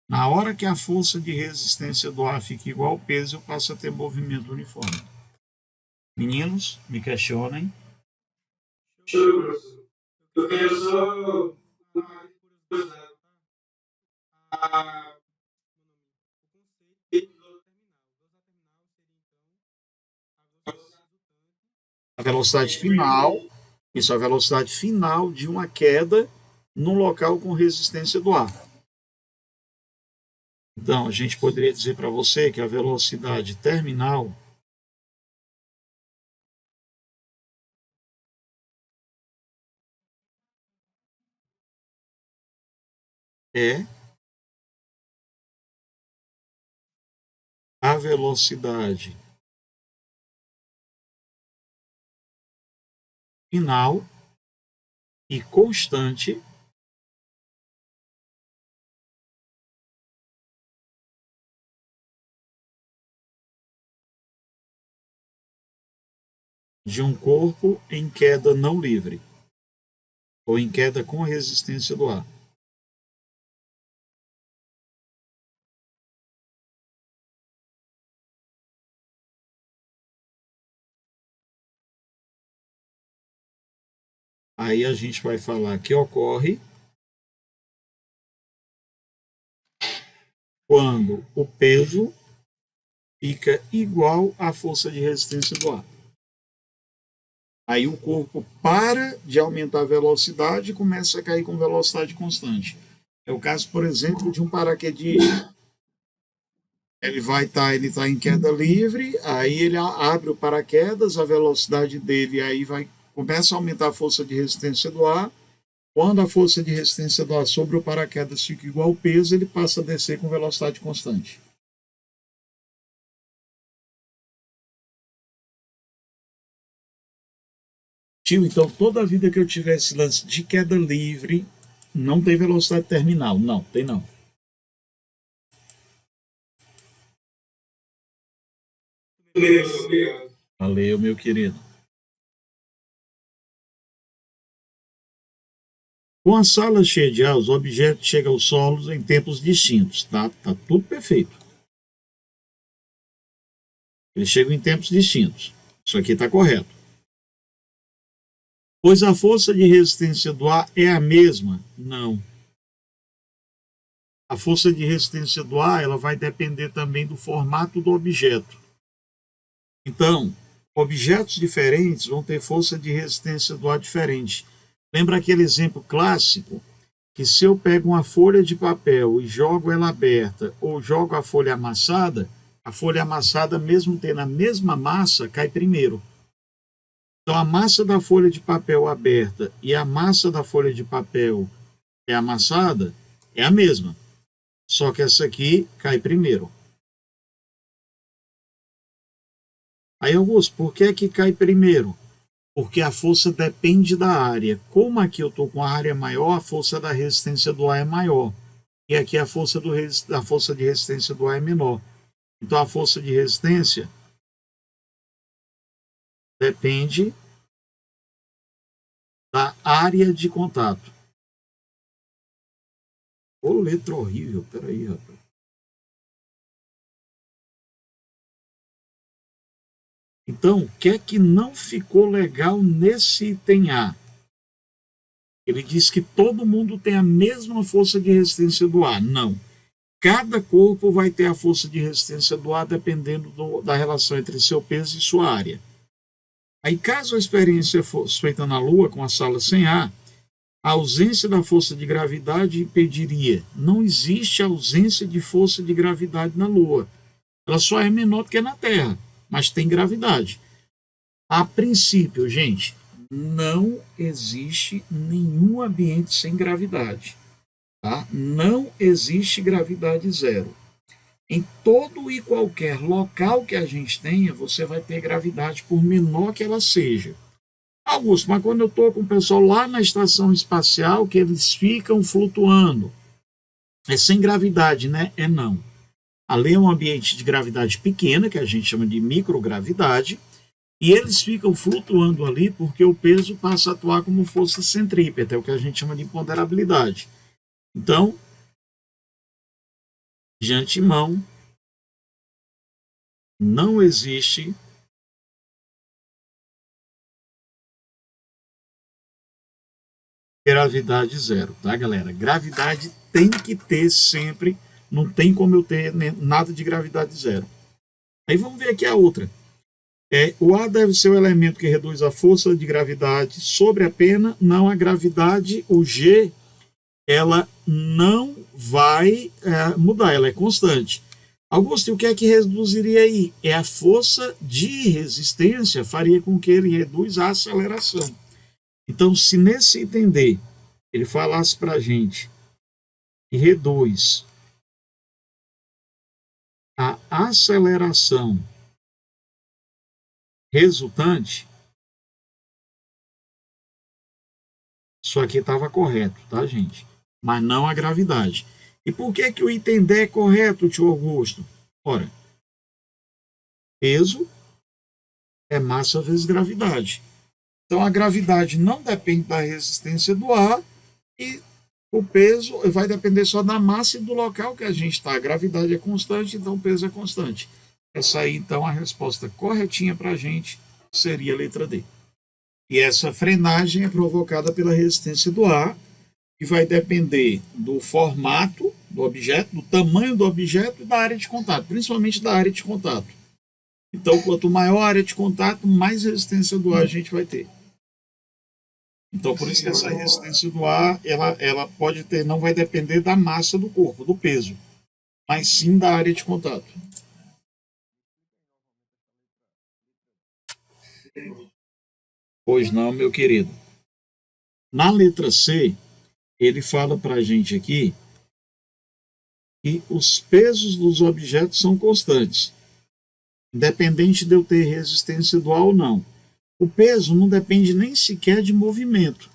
Na hora que a força de resistência do ar fique igual ao peso, eu passo a ter movimento uniforme. Meninos, me questionem. Show, professor. Eu quero só uma curiosidade. A A velocidade final, isso é a velocidade final de uma queda num local com resistência do ar. Então, a gente poderia dizer para você que a velocidade terminal é a velocidade final e constante de um corpo em queda não livre ou em queda com resistência do ar. Aí a gente vai falar que ocorre quando o peso fica igual à força de resistência do ar. Aí o corpo para de aumentar a velocidade e começa a cair com velocidade constante. É o caso, por exemplo, de um paraquedista. Ele tá em queda livre, aí ele abre o paraquedas, a velocidade dele aí começa a aumentar a força de resistência do ar. Quando a força de resistência do ar sobre o paraquedas fica igual ao peso, ele passa a descer com velocidade constante. Tio, então toda a vida que eu tiver esse lance de queda livre, não tem velocidade terminal. Não, tem não. beleza, obrigado. Valeu, meu querido. Com a sala cheia de ar, os objetos chegam aos solos em tempos distintos. Tá tudo perfeito. Eles chegam em tempos distintos. Isso aqui está correto. Pois a força de resistência do ar é a mesma? Não. A força de resistência do ar ela vai depender também do formato do objeto. Então, objetos diferentes vão ter força de resistência do ar diferente. Lembra aquele exemplo clássico? Que se eu pego uma folha de papel e jogo ela aberta ou jogo a folha amassada, mesmo tendo a mesma massa, cai primeiro. Então, a massa da folha de papel aberta e a massa da folha de papel amassada é a mesma. Só que essa aqui cai primeiro. Aí, Augusto, por que cai primeiro? Porque a força depende da área. Como aqui eu estou com a área maior, a força da resistência do ar é maior. E aqui a força de resistência do ar é menor. Então, a força de resistência depende da área de contato. Ô, letra horrível. Peraí, rapaz. Então, o que é que não ficou legal nesse item A? Ele diz que todo mundo tem a mesma força de resistência do ar. Não. Cada corpo vai ter a força de resistência do ar dependendo da relação entre seu peso e sua área. Aí, caso a experiência fosse feita na Lua, com a sala sem ar, A ausência da força de gravidade impediria. Não existe ausência de força de gravidade na Lua. Ela só é menor do que na Terra, mas tem gravidade. A princípio, gente, não existe nenhum ambiente sem gravidade. Tá? Não existe gravidade zero. Em todo e qualquer local que a gente tenha, você vai ter gravidade, por menor que ela seja. Augusto, mas quando eu estou com o pessoal lá na estação espacial, que eles ficam flutuando, é sem gravidade, né? É não. Ali é um ambiente de gravidade pequena, que a gente chama de microgravidade, e eles ficam flutuando ali porque o peso passa a atuar como força centrípeta, é o que a gente chama de imponderabilidade. Então, de antemão, não existe gravidade zero, tá, galera? Gravidade tem que ter sempre, não tem como eu ter nada de gravidade zero. Aí vamos ver aqui a outra. O ar deve ser o elemento que reduz a força de gravidade sobre a pena, não a gravidade, o G, ela não vai mudar, ela é constante. Augusto, o que é que reduziria aí? É a força de resistência, faria com que ele reduza a aceleração. Então, se nesse item D ele falasse para a gente que reduz a aceleração resultante, isso aqui estava correto, tá, gente? Mas não a gravidade. E por que que o item D é correto, tio Augusto? Ora, peso é massa vezes gravidade. Então, a gravidade não depende da resistência do ar e o peso vai depender só da massa e do local que a gente está. A gravidade é constante, então o peso é constante. Essa aí, então, a resposta corretinha para a gente seria a letra D. E essa frenagem é provocada pela resistência do ar, que vai depender do formato do objeto, do tamanho do objeto e da área de contato, principalmente da área de contato. Então, quanto maior a área de contato, mais resistência do ar a gente vai ter. Então, por isso que essa resistência do ar, ela pode ter, não vai depender da massa do corpo, do peso, mas sim da área de contato. Pois não, meu querido. Na letra C, ele fala para a gente aqui que os pesos dos objetos são constantes, independente de eu ter resistência do ar ou não. O peso não depende nem sequer de movimento.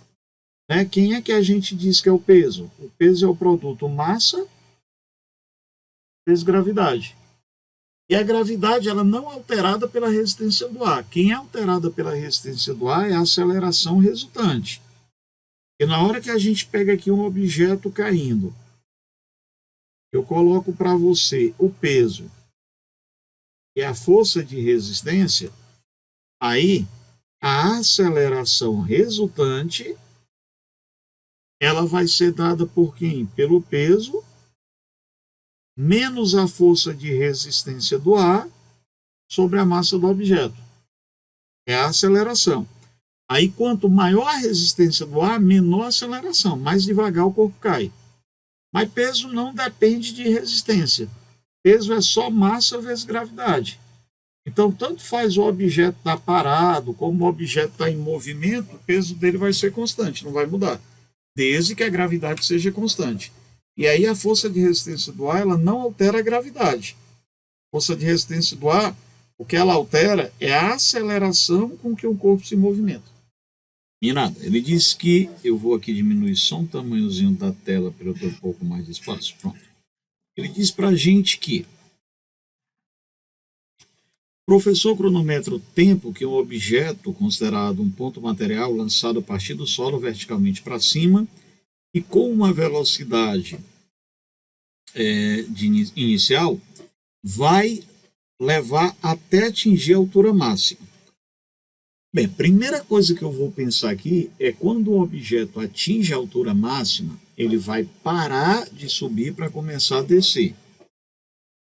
Né? Quem é que a gente diz que é o peso? O peso é o produto massa vezes gravidade. E a gravidade ela não é alterada pela resistência do ar. Quem é alterada pela resistência do ar é a aceleração resultante. E na hora que a gente pega aqui um objeto caindo, eu coloco para você o peso e a força de resistência, aí a aceleração resultante ela vai ser dada por quem? Pelo peso menos a força de resistência do ar sobre a massa do objeto. É a aceleração. Aí, quanto maior a resistência do ar, menor a aceleração, mais devagar o corpo cai. Mas peso não depende de resistência. Peso é só massa vezes gravidade. Então, tanto faz o objeto estar parado, como o objeto está em movimento, o peso dele vai ser constante, não vai mudar, desde que a gravidade seja constante. E aí a força de resistência do ar ela não altera a gravidade. A força de resistência do ar, o que ela altera é a aceleração com que o corpo se movimenta. E nada, ele diz que, eu vou aqui diminuir só um tamanhozinho da tela para eu ter um pouco mais de espaço, pronto. Ele diz para a gente que o professor cronometra o tempo que um objeto, considerado um ponto material, lançado a partir do solo verticalmente para cima e com uma velocidade inicial, vai levar até atingir a altura máxima. Bem, primeira coisa que eu vou pensar aqui é quando um objeto atinge a altura máxima, ele vai parar de subir para começar a descer.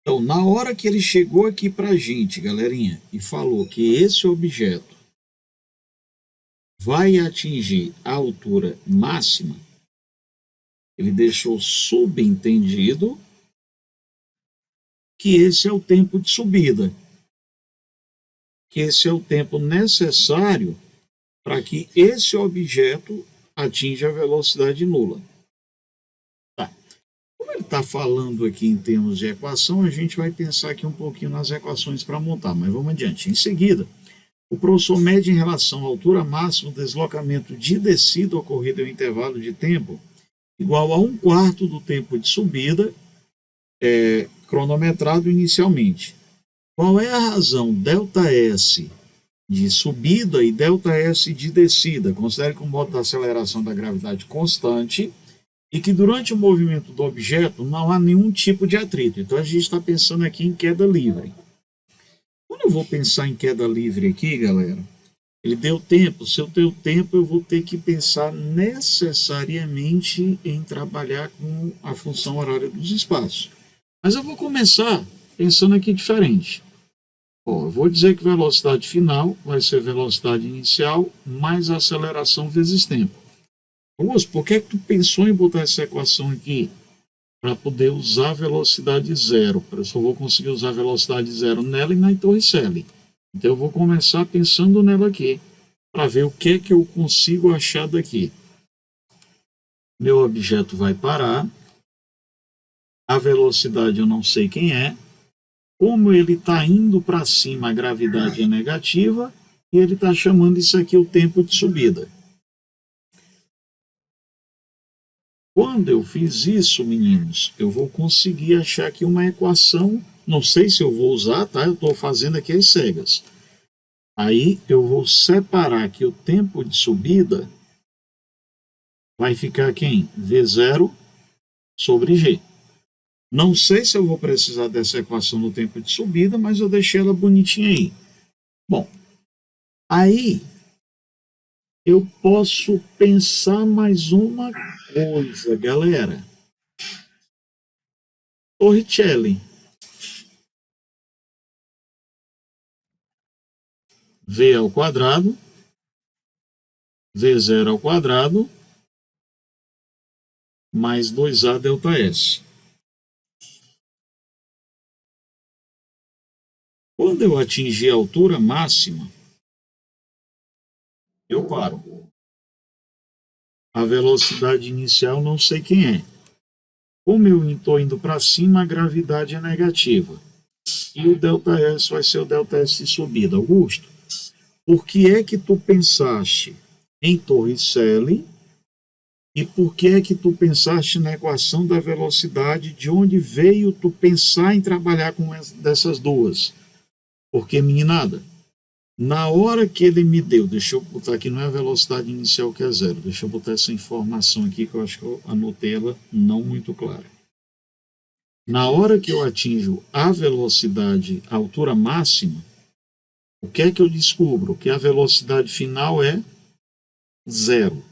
Então, na hora que ele chegou aqui para a gente, galerinha, e falou que esse objeto vai atingir a altura máxima, ele deixou subentendido que esse é o tempo de subida, que esse é o tempo necessário para que esse objeto atinja a velocidade nula. Tá. Como ele está falando aqui em termos de equação, a gente vai pensar aqui um pouquinho nas equações para montar, mas vamos adiante. Em seguida, o professor mede em relação à altura máxima o deslocamento de descida ocorrido em um intervalo de tempo igual a 1/4 do tempo de subida cronometrado inicialmente. Qual é a razão ΔS de subida e ΔS de descida? Considere que o modo da aceleração da gravidade constante e que durante o movimento do objeto não há nenhum tipo de atrito. Então a gente está pensando aqui em queda livre. Quando eu vou pensar em queda livre aqui, galera, ele deu tempo. Se eu tenho tempo, eu vou ter que pensar necessariamente em trabalhar com a função horária dos espaços. Mas eu vou começar pensando aqui diferente. Eu vou dizer que velocidade final vai ser velocidade inicial mais aceleração vezes tempo. Augusto, por que tu pensou em botar essa equação aqui? Para poder usar velocidade zero. Eu só vou conseguir usar velocidade zero nela e na Torricelli. Então eu vou começar pensando nela aqui, para ver o que é que eu consigo achar daqui. Meu objeto vai parar, a velocidade eu não sei quem é, como ele está indo para cima, a gravidade é negativa, e ele está chamando isso aqui o tempo de subida. Quando eu fiz isso, meninos, eu vou conseguir achar aqui uma equação, não sei se eu vou usar, tá? Eu estou fazendo aqui as cegas. Aí eu vou separar aqui o tempo de subida, vai ficar quem? V0 sobre G. Não sei se eu vou precisar dessa equação no tempo de subida, mas eu deixei ela bonitinha aí. Bom, aí eu posso pensar mais uma coisa, galera. Torricelli. V ao quadrado, V0 ao quadrado, mais 2A delta S. Quando eu atingir a altura máxima, eu paro. A velocidade inicial não sei quem é. Como eu estou indo para cima, a gravidade é negativa. E o ΔS vai ser o ΔS de subida. Augusto, por que é que tu pensaste em Torricelli e por que é que tu pensaste na equação da velocidade? De onde veio tu pensar em trabalhar com dessas duas? Porque, meninada, na hora que ele me deu, deixa eu botar aqui, não é a velocidade inicial que é zero, deixa eu botar essa informação aqui que eu acho que eu anotei ela não muito clara. Na hora que eu atinjo a velocidade, a altura máxima, o que é que eu descubro? Que a velocidade final é zero.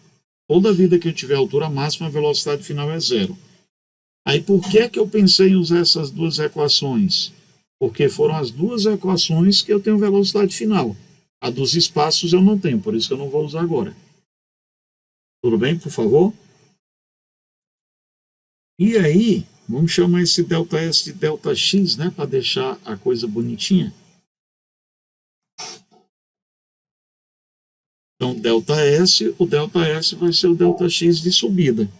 Toda vida que eu tiver altura máxima, a velocidade final é zero. Aí por que é que eu pensei em usar essas duas equações? Porque foram as duas equações que eu tenho velocidade final. A dos espaços eu não tenho, por isso que eu não vou usar agora. Tudo bem, por favor? E aí, vamos chamar esse ΔS de ΔX, né, para deixar a coisa bonitinha. Então, ΔS, o ΔS vai ser o ΔX de subida.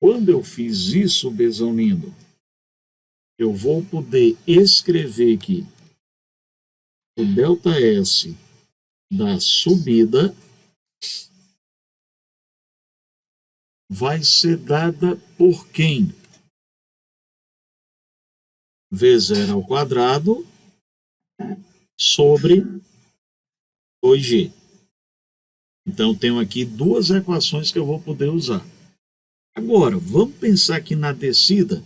Quando eu fiz isso, Bezão lindo, eu vou poder escrever aqui o ΔS da subida vai ser dada por quem? V0 ao quadrado sobre 2G. Então, eu tenho aqui duas equações que eu vou poder usar. Agora, vamos pensar aqui na descida.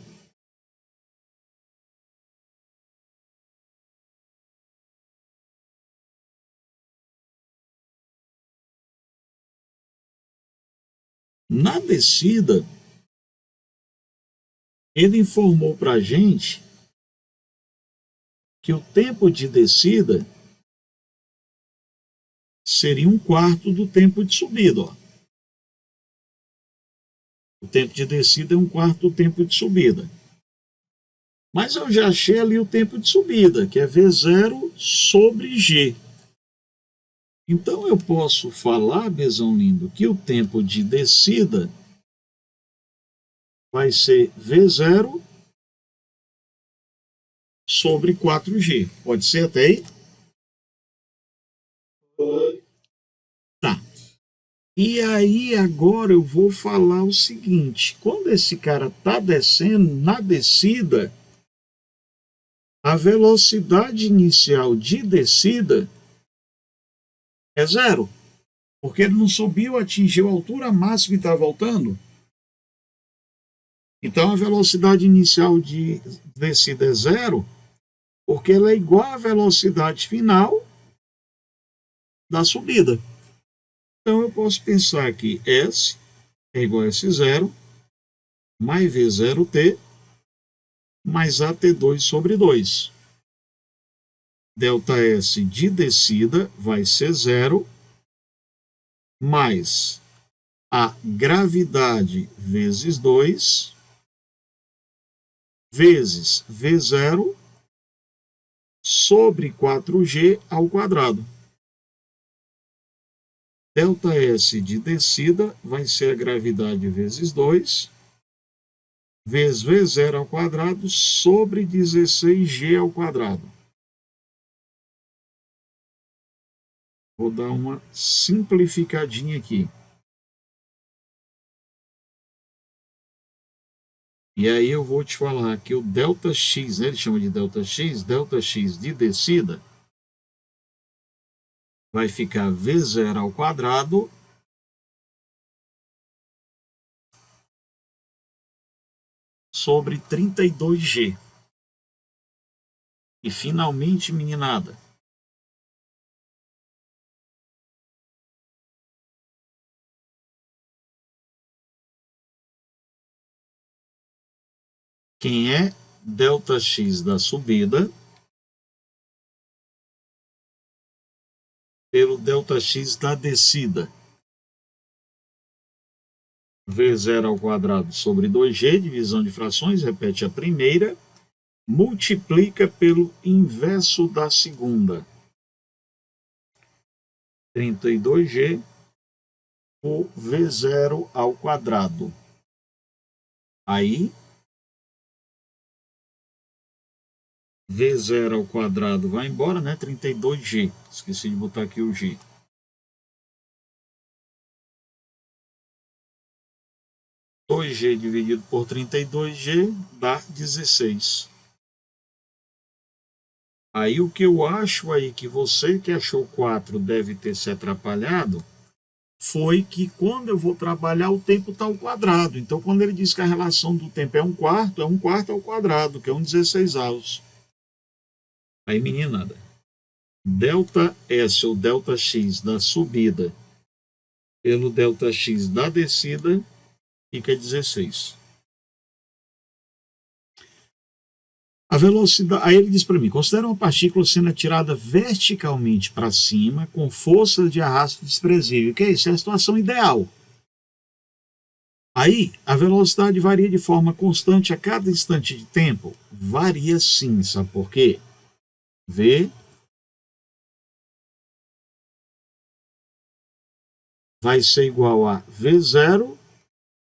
Na descida, ele informou para a gente que o tempo de descida seria 1/4 do tempo de subida. Ó. O tempo de descida é 1/4 do tempo de subida. Mas eu já achei ali o tempo de subida, que é V0 sobre G. Então eu posso falar, Bezão lindo, que o tempo de descida vai ser V0 sobre 4G. Pode ser até aí? Tá. E aí agora eu vou falar o seguinte, quando esse cara está descendo, na descida, a velocidade inicial de descida é 0, porque ele não subiu, atingiu a altura máxima e está voltando. Então a velocidade inicial de descida é 0, porque ela é igual à velocidade final da subida. Então eu posso pensar que S é igual a S0 mais V0T mais AT2 sobre 2. Delta S de descida vai ser 0, mais a gravidade vezes 2, vezes V0 sobre 4G ao quadrado. Delta S de descida vai ser a gravidade vezes 2, vezes V0 ao quadrado sobre 16G ao quadrado. Vou dar uma simplificadinha aqui. E aí eu vou te falar que o ΔX, né, ele chama de ΔX de descida, vai ficar V0 ao quadrado sobre 32G. E finalmente, meninada, quem é ΔX da subida pelo ΔX da descida? V0 ao quadrado sobre 2G, divisão de frações, repete a primeira, multiplica pelo inverso da segunda. 32G por V0 ao quadrado. Aí, V0 ao quadrado vai embora, né? 32G. Esqueci de botar aqui o G. Dois G dividido por 32G dá 16. Aí o que eu acho aí que você que achou 4 deve ter se atrapalhado foi que quando eu vou trabalhar o tempo está ao quadrado. Então quando ele diz que a relação do tempo é 1/4 ao quadrado, que é 1/16. Aí meninada, delta S ou delta X da subida pelo delta X da descida fica 16. A velocidade, aí ele diz para mim, considera uma partícula sendo atirada verticalmente para cima com força de arrasto desprezível. O que é isso? É a situação ideal. Aí, a velocidade varia de forma constante a cada instante de tempo? Varia sim, sabe por quê? V vai ser igual a V0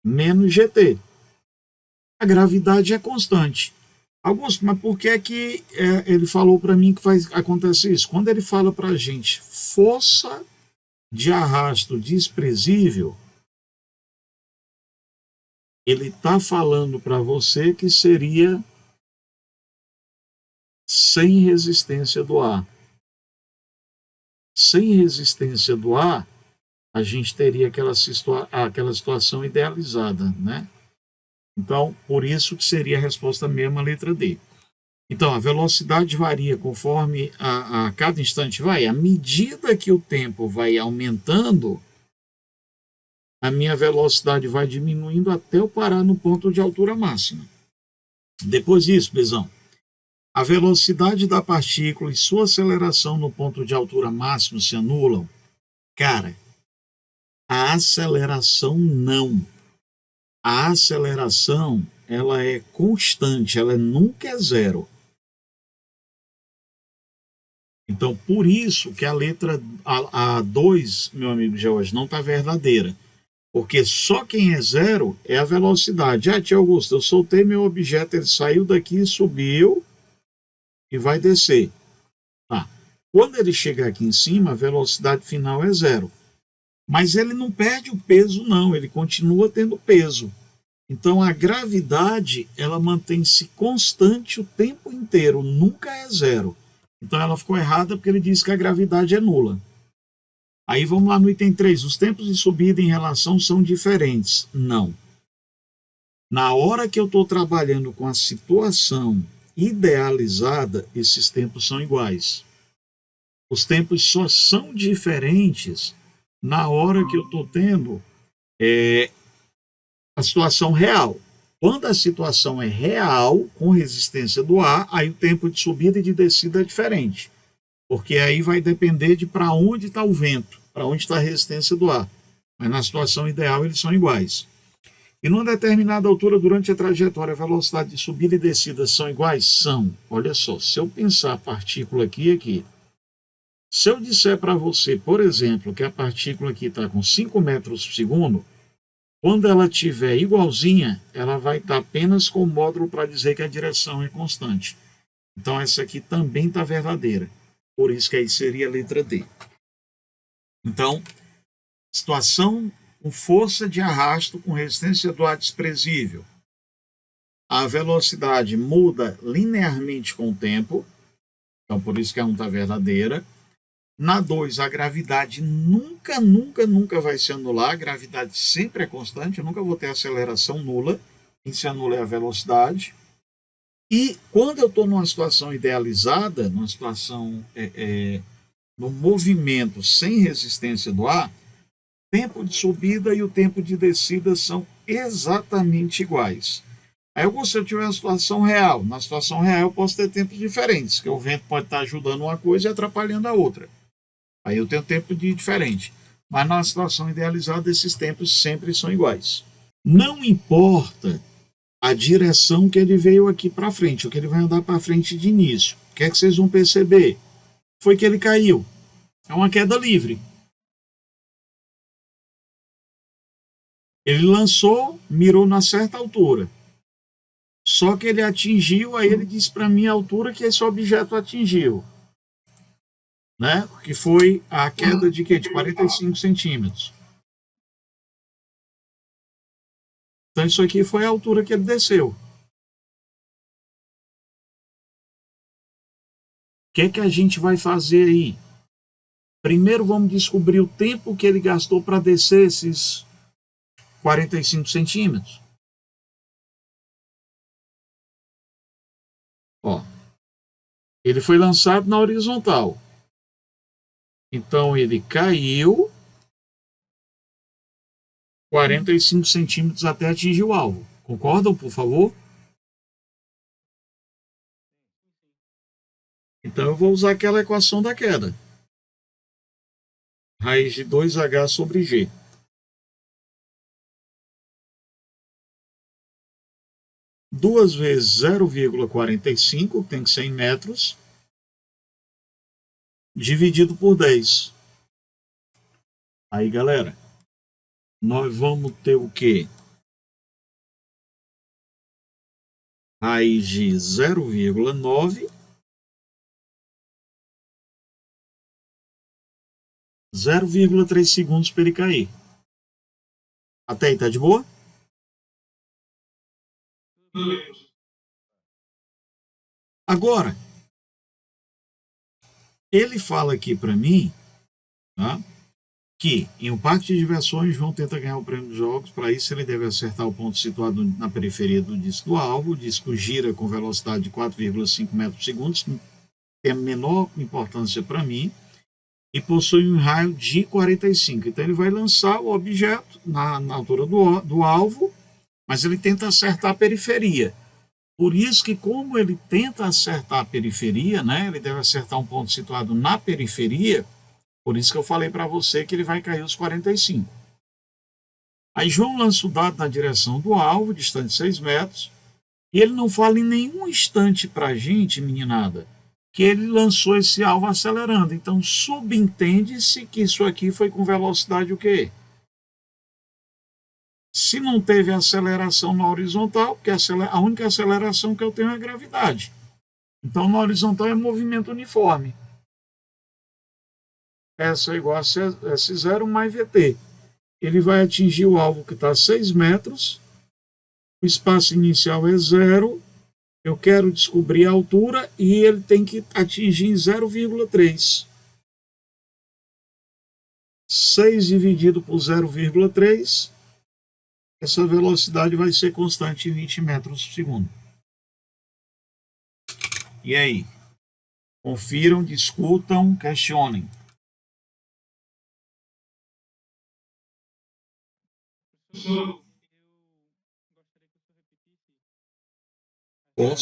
menos GT. A gravidade é constante. Augusto, mas por que é que ele falou para mim que acontece isso? Quando ele fala para a gente força de arrasto desprezível, ele está falando para você que seria sem resistência do ar. Sem resistência do ar, a gente teria aquela situação idealizada, né? Então, por isso que seria a resposta mesmo a letra D. Então, a velocidade varia conforme a cada instante vai. À medida que o tempo vai aumentando, a minha velocidade vai diminuindo até eu parar no ponto de altura máxima. Depois disso, Bezão, a velocidade da partícula e sua aceleração no ponto de altura máxima se anulam. Cara, a aceleração não. A aceleração, ela é constante, ela nunca é zero. Então, por isso que a letra a 2, meu amigo George, não está verdadeira. Porque só quem é zero é a velocidade. Ah, tia Augusto, eu soltei meu objeto, ele saiu daqui, subiu e vai descer. Tá. Quando ele chegar aqui em cima, a velocidade final é zero. Mas ele não perde o peso, não, ele continua tendo peso. Então a gravidade, ela mantém-se constante o tempo inteiro, nunca é zero. Então ela ficou errada porque ele disse que a gravidade é nula. Aí vamos lá no item 3. Os tempos de subida em relação são diferentes. Não. Na hora que eu estou trabalhando com a situação idealizada, esses tempos são iguais. Os tempos só são diferentes na hora que eu estou tendo a situação real. Quando a situação é real, com resistência do ar, aí o tempo de subida e de descida é diferente. Porque aí vai depender de para onde está o vento, para onde está a resistência do ar. Mas na situação ideal eles são iguais. E numa determinada altura durante a trajetória, a velocidade de subida e descida são iguais? São. Olha só, se eu pensar a partícula aqui e aqui, se eu disser para você, por exemplo, que a partícula aqui está com 5 metros por segundo, quando ela estiver igualzinha, ela vai estar apenas com o módulo para dizer que a direção é constante. Então essa aqui também está verdadeira. Por isso que aí seria a letra D. Então, situação com força de arrasto com resistência do ar desprezível. A velocidade muda linearmente com o tempo. Então, por isso que a 1 está verdadeira. Na 2, a gravidade nunca vai se anular. A gravidade sempre é constante. Eu nunca vou ter aceleração nula. Quem se anula é a velocidade. E quando eu estou numa situação idealizada, numa situação no movimento sem resistência do ar, o tempo de subida e o tempo de descida são exatamente iguais. Aí, se eu tiver uma situação real, na situação real eu posso ter tempos diferentes, que o vento pode estar ajudando uma coisa e atrapalhando a outra. Aí eu tenho tempo diferente. Mas na situação idealizada, esses tempos sempre são iguais. Não importa a direção que ele veio aqui para frente, o que ele vai andar para frente de início. O que é que vocês vão perceber? Foi que ele caiu. É uma queda livre. Ele lançou, mirou na certa altura. Só que ele atingiu, aí ele disse para mim a altura que esse objeto atingiu. Né? Que foi a queda de quê? De 45 centímetros. Então isso aqui foi a altura que ele desceu. O que é que a gente vai fazer aí? Primeiro vamos descobrir o tempo que ele gastou para descer esses 45 centímetros. Ó, ele foi lançado na horizontal. Então ele caiu 45 centímetros até atingir o alvo. Concordam, por favor? Então eu vou usar aquela equação da queda. Raiz de 2H sobre G. Duas vezes 0,45, tem que ser em metros, dividido por 10. Aí, galera, nós vamos ter o quê? Raiz de 0,9. 0,3 segundos para ele cair. Até aí, tá de boa? Agora, ele fala aqui para mim, tá, que em um parque de diversões João tenta ganhar o prêmio dos jogos. Para isso ele deve acertar o ponto situado na periferia do disco do alvo. O disco gira com velocidade de 4,5 metros por segundo, que tem a menor importância para mim, e possui um raio de 45. Então ele vai lançar o objeto na altura do alvo, mas ele tenta acertar a periferia. Por isso que, como ele tenta acertar a periferia, né, ele deve acertar um ponto situado na periferia, Por isso que eu falei para você que ele vai cair os 45. Aí João lança o dado na direção do alvo, distante 6 metros, e ele não fala em nenhum instante para a gente, meninada, que ele lançou esse alvo acelerando. Então, subentende-se que isso aqui foi com velocidade o quê? Se não teve aceleração na horizontal, porque a única aceleração que eu tenho é a gravidade. Então, na horizontal é movimento uniforme. S é igual a S0 mais VT. Ele vai atingir o alvo que está a 6 metros, o espaço inicial é 0, eu quero descobrir a altura e ele tem que atingir em 0,3. 6 dividido por 0,3, essa velocidade vai ser constante em 20 metros por segundo. E aí? Confiram, discutam, questionem. Professor, Com,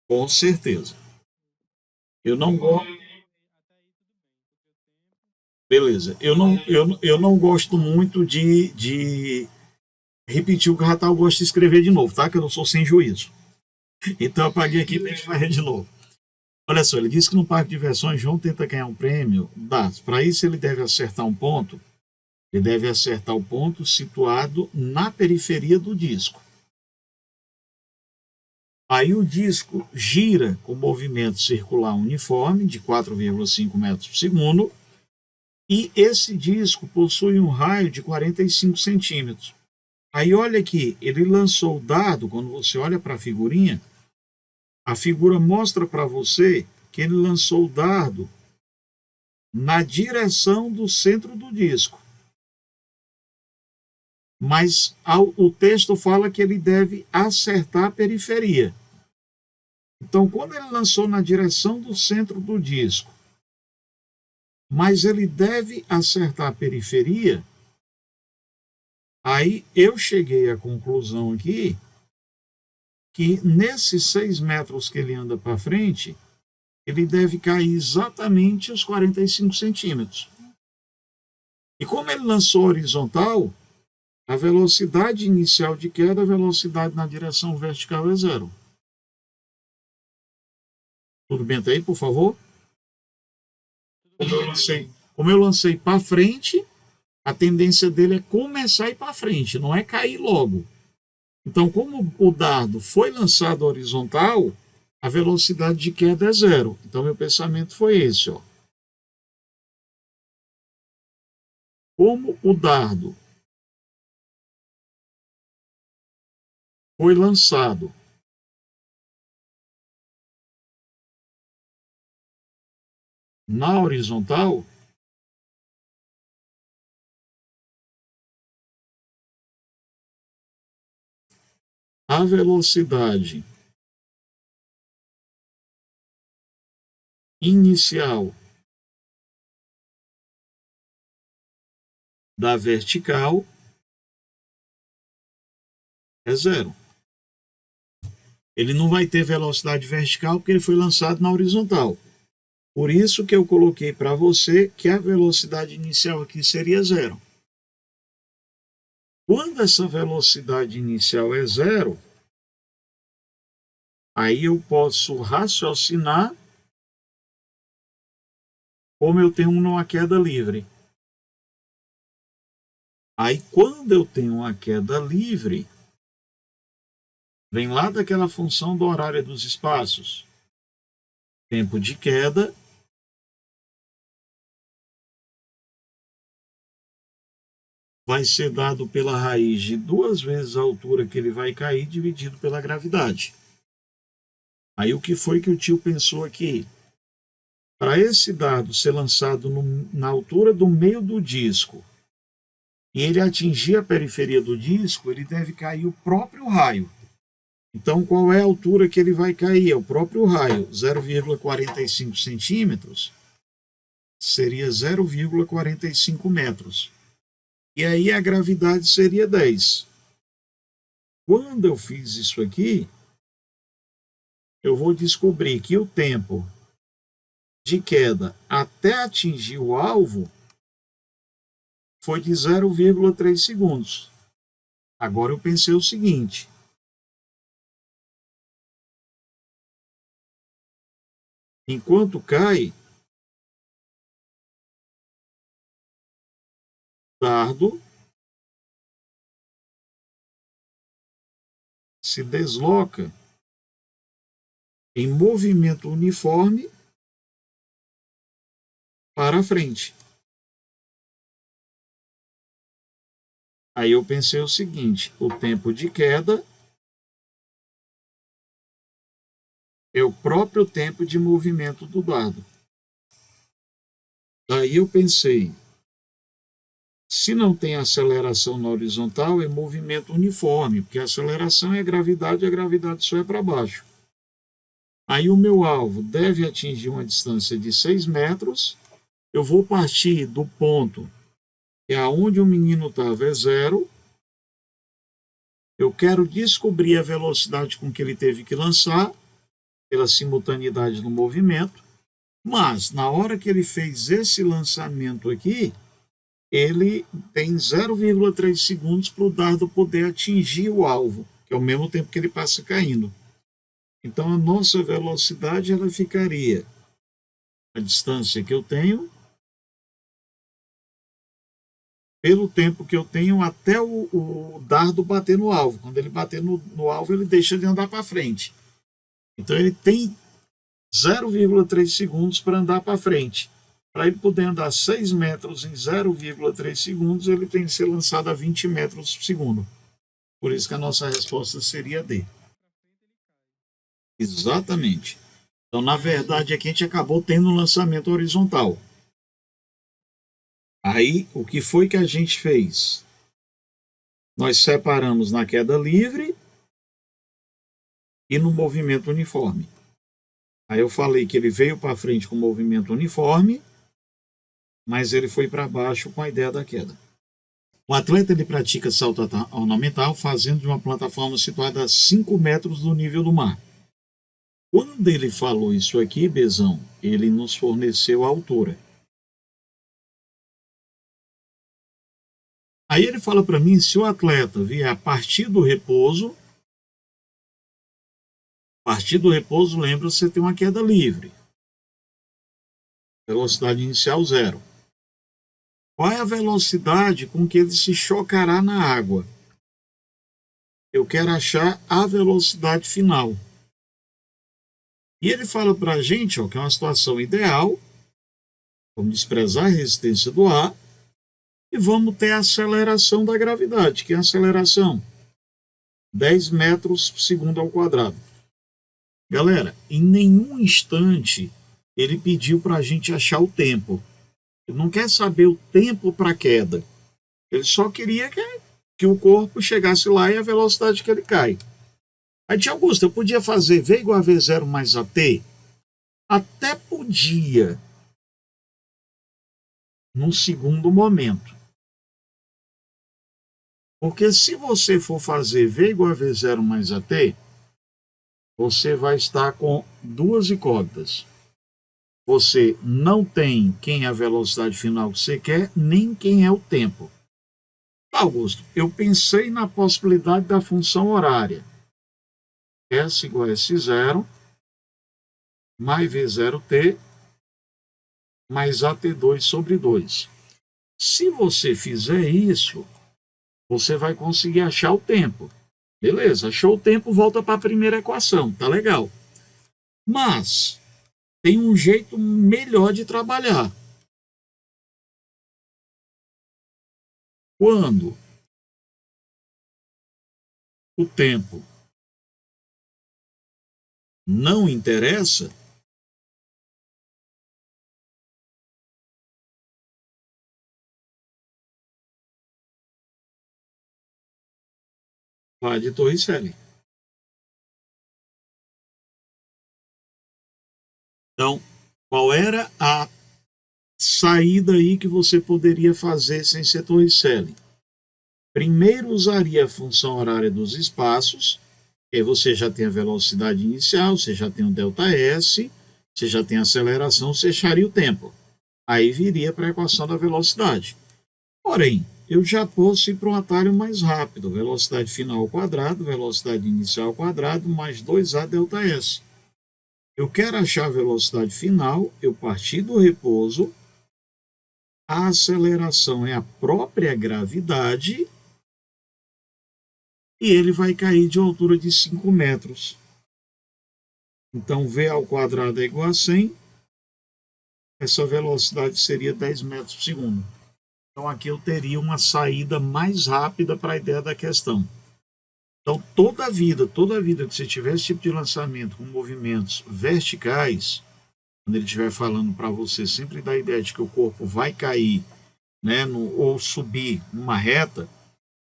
com certeza. Eu não gosto. Beleza. Eu não gosto muito de repetir o que já tá, eu gosto de escrever de novo, tá? Que eu não sou sem juízo. Então eu apaguei aqui para a gente fazer de novo. Olha só, ele disse que no parque de diversões João tenta ganhar um prêmio. Para isso ele deve acertar um ponto. Ele deve acertar o ponto situado na periferia do disco. Aí o disco gira com movimento circular uniforme de 4,5 metros por segundo e esse disco possui um raio de 45 centímetros. Aí olha aqui, ele lançou o dado, quando você olha para a figurinha, a figura mostra para você que ele lançou o dardo na direção do centro do disco. Mas o texto fala que ele deve acertar a periferia. Então, quando ele lançou na direção do centro do disco, mas ele deve acertar a periferia, aí eu cheguei à conclusão aqui que nesses 6 metros que ele anda para frente, ele deve cair exatamente os 45 centímetros. E como ele lançou horizontal, a velocidade inicial de queda, a velocidade na direção vertical é 0. Tudo bem até aí, por favor? Como eu lancei para frente, a tendência dele é começar a ir para frente, não é cair logo. Então, como o dardo foi lançado horizontal, a velocidade de queda é 0. Então, meu pensamento foi esse. Ó. Como o dardo foi lançado na horizontal, a velocidade inicial da vertical é 0. Ele não vai ter velocidade vertical porque ele foi lançado na horizontal. Por isso que eu coloquei para você que a velocidade inicial aqui seria 0. Quando essa velocidade inicial é 0, aí eu posso raciocinar como eu tenho uma queda livre. Aí quando eu tenho uma queda livre, vem lá daquela função do horário dos espaços. Tempo de queda vai ser dado pela raiz de 2 vezes a altura que ele vai cair, dividido pela gravidade. Aí o que foi que o tio pensou aqui? Para esse dado ser lançado na altura do meio do disco e ele atingir a periferia do disco, ele deve cair o próprio raio. Então, qual é a altura que ele vai cair? É o próprio raio, 0,45 centímetros, seria 0,45 metros. E aí a gravidade seria 10. Quando eu fiz isso aqui, eu vou descobrir que o tempo de queda até atingir o alvo foi de 0,3 segundos. Agora eu pensei o seguinte: enquanto cai, o dardo se desloca em movimento uniforme para a frente. Aí eu pensei o seguinte: o tempo de queda é o próprio tempo de movimento do dardo. Aí eu pensei, se não tem aceleração na horizontal, é movimento uniforme, porque a aceleração é gravidade e a gravidade só é para baixo. Aí o meu alvo deve atingir uma distância de 6 metros. Eu vou partir do ponto que é aonde o menino estava é 0. Eu quero descobrir a velocidade com que ele teve que lançar, pela simultaneidade no movimento. Mas, na hora que ele fez esse lançamento aqui, ele tem 0,3 segundos para o dardo poder atingir o alvo, que é o mesmo tempo que ele passa caindo. Então, a nossa velocidade ela ficaria a distância que eu tenho, pelo tempo que eu tenho até o dardo bater no alvo. Quando ele bater no alvo, ele deixa de andar para frente. Então, ele tem 0,3 segundos para andar para frente. Para ele poder andar 6 metros em 0,3 segundos, ele tem que ser lançado a 20 metros por segundo. Por isso que a nossa resposta seria D. Exatamente. Então, na verdade, aqui a gente acabou tendo um lançamento horizontal. Aí, o que foi que a gente fez? Nós separamos na queda livre e no movimento uniforme. Aí eu falei que ele veio para frente com movimento uniforme, mas ele foi para baixo com a ideia da queda. O atleta ele pratica salto ornamental fazendo de uma plataforma situada a 5 metros do nível do mar. Quando ele falou isso aqui, Bezão, ele nos forneceu a altura. Aí ele fala para mim, se o atleta vier a partir do repouso, lembra, você tem uma queda livre. Velocidade inicial 0. Qual é a velocidade com que ele se chocará na água? Eu quero achar a velocidade final. E ele fala para a gente que é uma situação ideal, vamos desprezar a resistência do ar, e vamos ter a aceleração da gravidade. Que é a aceleração? 10 metros por segundo ao quadrado. Galera, em nenhum instante ele pediu para a gente achar o tempo. Ele não quer saber o tempo para a queda. Ele só queria que o corpo chegasse lá e a velocidade que ele cai. Aí, tia Augusto, eu podia fazer V igual a V0 mais AT? Até podia, num segundo momento. Porque se você for fazer V igual a V0 mais AT, você vai estar com duas incógnitas. Você não tem quem é a velocidade final que você quer, nem quem é o tempo. Augusto, eu pensei na possibilidade da função horária. S igual a S0 mais V0T mais AT2 sobre 2. Se você fizer isso, você vai conseguir achar o tempo. Beleza, achou o tempo, volta para a primeira equação, tá legal. Mas tem um jeito melhor de trabalhar. Quando o tempo não interessa, vai de Torricelli. Então, qual era a saída aí que você poderia fazer sem ser Torricelli? Primeiro usaria a função horária dos espaços, que aí você já tem a velocidade inicial, você já tem o ΔS, Você já tem aceleração, você acharia o tempo. Aí viria para a equação da velocidade. Porém, eu já posso ir para um atalho mais rápido. Velocidade final ao quadrado, velocidade inicial ao quadrado, mais 2A delta S. Eu quero achar a velocidade final, eu parti do repouso, a aceleração é a própria gravidade e ele vai cair de altura de 5 metros. Então, V ao quadrado é igual a 100, essa velocidade seria 10 metros por segundo. Então, aqui eu teria uma saída mais rápida para a ideia da questão. Então, toda a vida que você tiver esse tipo de lançamento com movimentos verticais, quando ele estiver falando para você, sempre dá a ideia de que o corpo vai cair, né, ou subir numa reta,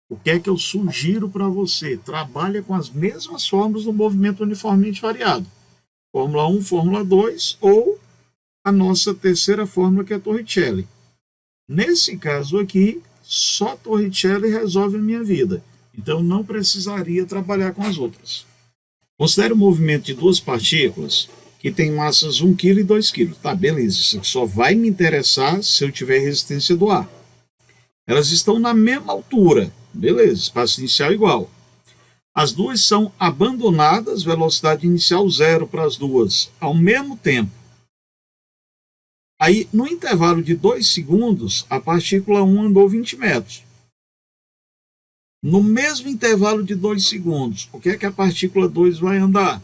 o que é que eu sugiro para você? Trabalha com as mesmas fórmulas do movimento uniformemente variado. Fórmula 1, Fórmula 2 ou a nossa terceira fórmula, que é a Torricelli. Nesse caso aqui, só Torricelli resolve a minha vida. Então, não precisaria trabalhar com as outras. Considere o movimento de duas partículas que têm massas 1 kg e 2 kg. Tá, beleza. Isso só vai me interessar se eu tiver resistência do ar. Elas estão na mesma altura. Beleza, espaço inicial igual. As duas são abandonadas, velocidade inicial 0 para as duas, ao mesmo tempo. Aí, no intervalo de 2 segundos, a partícula 1 andou 20 metros. No mesmo intervalo de 2 segundos, o que é que a partícula 2 vai andar?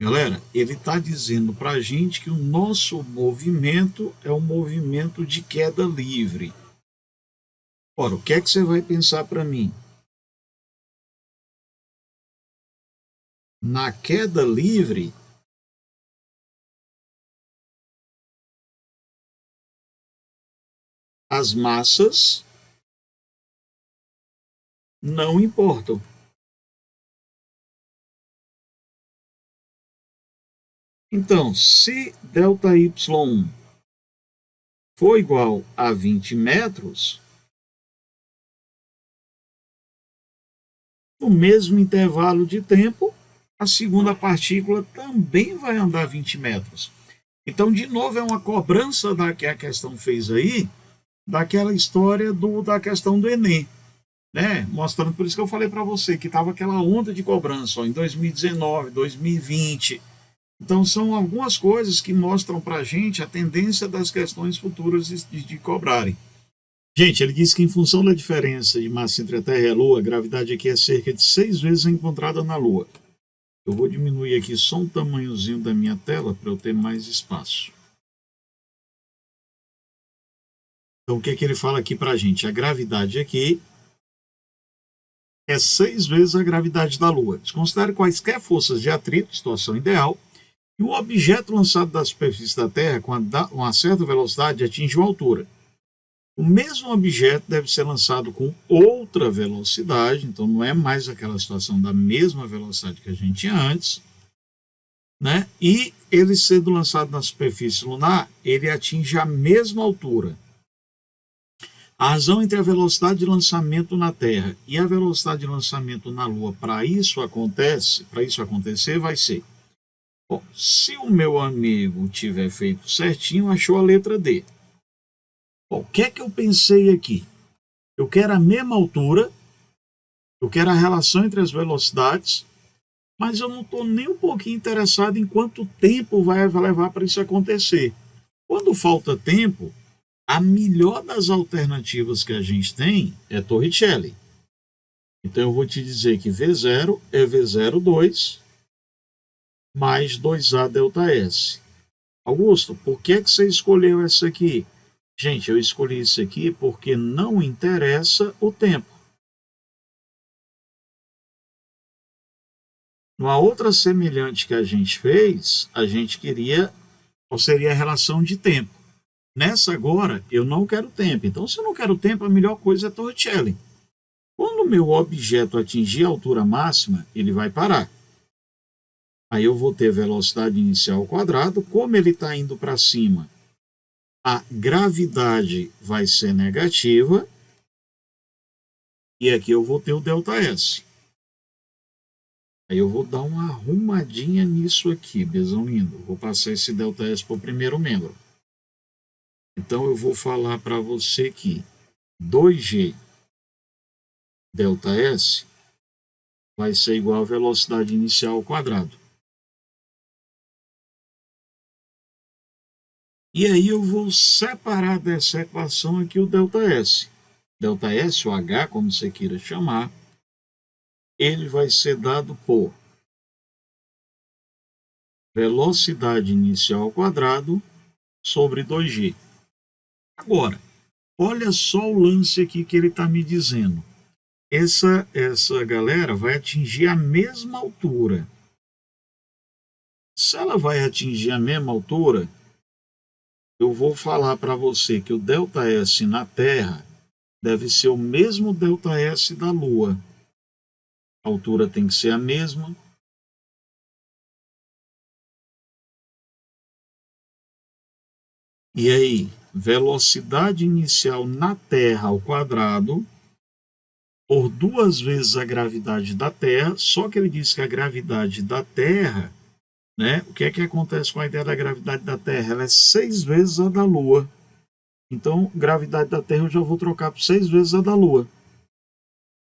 Galera, ele está dizendo para a gente que o nosso movimento é um movimento de queda livre. Ora, o que é que você vai pensar para mim? Na queda livre, as massas não importam. Então, se ΔY for igual a 20 metros, no mesmo intervalo de tempo, a segunda partícula também vai andar 20 metros. Então, de novo, é uma cobrança da que a questão fez aí, daquela história da questão do Enem, né? Mostrando, por isso que eu falei para você, que estava aquela onda de cobrança ó, em 2019, 2020. Então, são algumas coisas que mostram para a gente a tendência das questões futuras de cobrarem. Gente, ele disse que em função da diferença de massa entre a Terra e a Lua, a gravidade aqui é cerca de 6 vezes a encontrada na Lua. Eu vou diminuir aqui só um tamanhozinho da minha tela para eu ter mais espaço. Então, o que é que ele fala aqui para a gente? A gravidade aqui é 6 vezes a gravidade da Lua. Desconsidere quaisquer forças de atrito, situação ideal, e o objeto lançado da superfície da Terra com uma certa velocidade atinge uma altura. O mesmo objeto deve ser lançado com outra velocidade, então não é mais aquela situação da mesma velocidade que a gente tinha antes, né? E ele sendo lançado na superfície lunar, ele atinge a mesma altura. A razão entre a velocidade de lançamento na Terra e a velocidade de lançamento na Lua para isso acontecer, vai ser: bom, se o meu amigo tiver feito certinho, achou a letra D. Bom, o que é que eu pensei aqui? Eu quero a mesma altura, eu quero a relação entre as velocidades, mas eu não estou nem um pouquinho interessado em quanto tempo vai levar para isso acontecer. Quando falta tempo, a melhor das alternativas que a gente tem é Torricelli. Então eu vou te dizer que V0 é V02 mais 2A delta S. Augusto, por que você escolheu essa aqui? Gente, eu escolhi isso aqui porque não interessa o tempo. Numa outra semelhante que a gente fez, a gente queria qual seria a relação de tempo. Nessa agora, eu não quero tempo. Então, se eu não quero tempo, a melhor coisa é Torricelli. Quando o meu objeto atingir a altura máxima, ele vai parar. Aí eu vou ter velocidade inicial ao quadrado. Como ele está indo para cima, a gravidade vai ser negativa. E aqui eu vou ter o ΔS. Aí eu vou dar uma arrumadinha nisso aqui, besão lindo. Vou passar esse ΔS para o primeiro membro. Então eu vou falar para você que 2G ΔS vai ser igual à velocidade inicial ao quadrado. E aí eu vou separar dessa equação aqui o ΔS. ΔS, ou H, como você queira chamar, ele vai ser dado por velocidade inicial ao quadrado sobre 2G. Agora, olha só o lance aqui que ele está me dizendo. Essa galera vai atingir a mesma altura. Se ela vai atingir a mesma altura, eu vou falar para você que o ΔS na Terra deve ser o mesmo ΔS da Lua. A altura tem que ser a mesma. E aí, velocidade inicial na Terra ao quadrado por 2 vezes a gravidade da Terra, só que ele diz que a gravidade da Terra, né, o que é que acontece com a ideia da gravidade da Terra? Ela é 6 vezes a da Lua. Então, gravidade da Terra eu já vou trocar por 6 vezes a da Lua.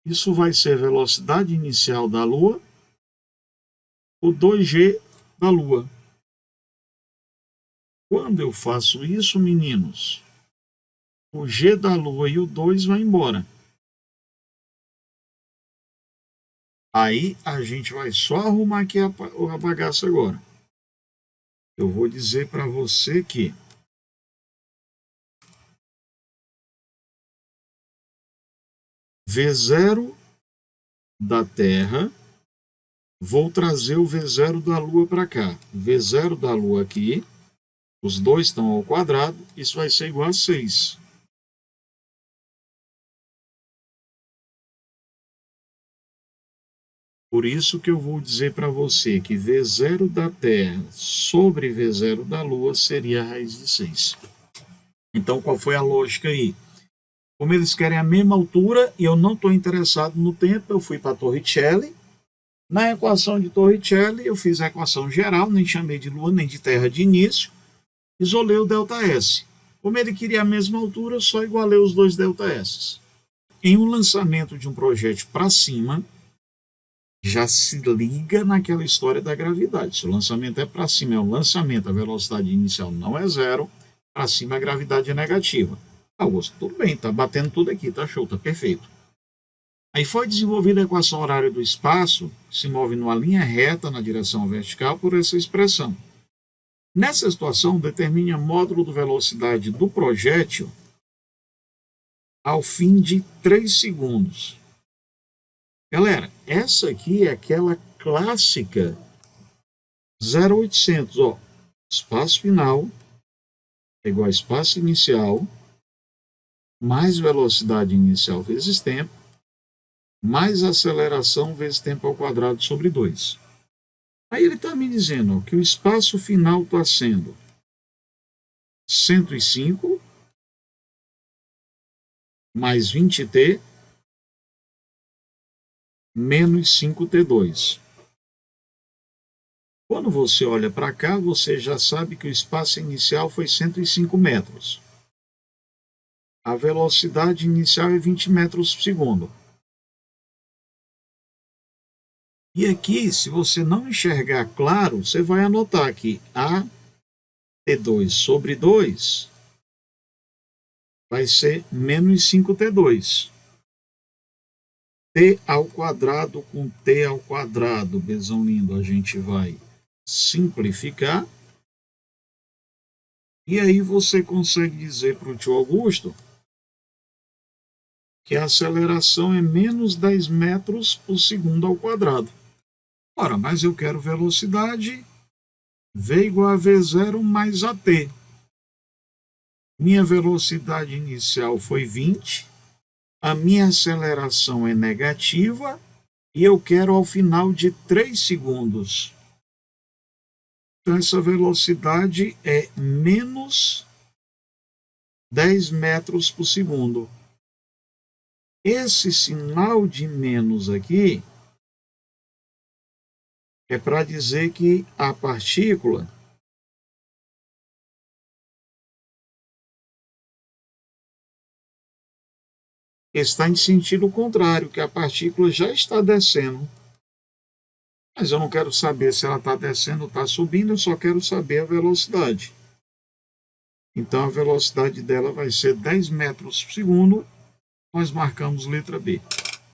Isso vai ser velocidade inicial da Lua por 2G da Lua. Quando eu faço isso, meninos, o G da Lua e o 2 vai embora. Aí a gente vai só arrumar aqui a bagaça agora. Eu vou dizer para você que V0 da Terra, vou trazer o V0 da Lua para cá. V0 da Lua aqui, os dois estão ao quadrado, isso vai ser igual a 6. Por isso que eu vou dizer para você que V0 da Terra sobre V0 da Lua seria a raiz de 6. Então, qual foi a lógica aí? Como eles querem a mesma altura e eu não estou interessado no tempo, eu fui para Torricelli. Na equação de Torricelli, eu fiz a equação geral, nem chamei de Lua nem de Terra de início, isolei o ΔS. Como ele queria a mesma altura, eu só igualei os dois ΔS. Em um lançamento de um projétil para cima, já se liga naquela história da gravidade. Se o lançamento é para cima, é um lançamento, a velocidade inicial não é zero, para cima a gravidade é negativa. Augusto, tudo bem, tá batendo tudo aqui, tá show, tá perfeito. Aí foi desenvolvida a equação horária do espaço, que se move numa linha reta na direção vertical por essa expressão. Nessa situação, determine o módulo de velocidade do projétil ao fim de 3 segundos. Galera, essa aqui é aquela clássica 0800, ó, espaço final é igual a espaço inicial, mais velocidade inicial vezes tempo, mais aceleração vezes tempo ao quadrado sobre 2. Aí ele está me dizendo ó, que o espaço final está sendo 105 mais 20t menos 5t2. Quando você olha para cá, você já sabe que o espaço inicial foi 105 metros. A velocidade inicial é 20 metros por segundo. E aqui, se você não enxergar claro, você vai anotar que a T2 sobre 2 vai ser menos 5t2. T ao quadrado com T ao quadrado, besão lindo, a gente vai simplificar. E aí você consegue dizer para o tio Augusto que a aceleração é menos 10 metros por segundo ao quadrado. Ora, mas eu quero velocidade V igual a V0 mais AT. Minha velocidade inicial foi 20, a minha aceleração é negativa e eu quero ao final de 3 segundos. Então, essa velocidade é menos 10 metros por segundo. Esse sinal de menos aqui é para dizer que a partícula está em sentido contrário, que a partícula já está descendo. Mas eu não quero saber se ela está descendo ou está subindo, eu só quero saber a velocidade. Então a velocidade dela vai ser 10 metros por segundo, nós marcamos letra B.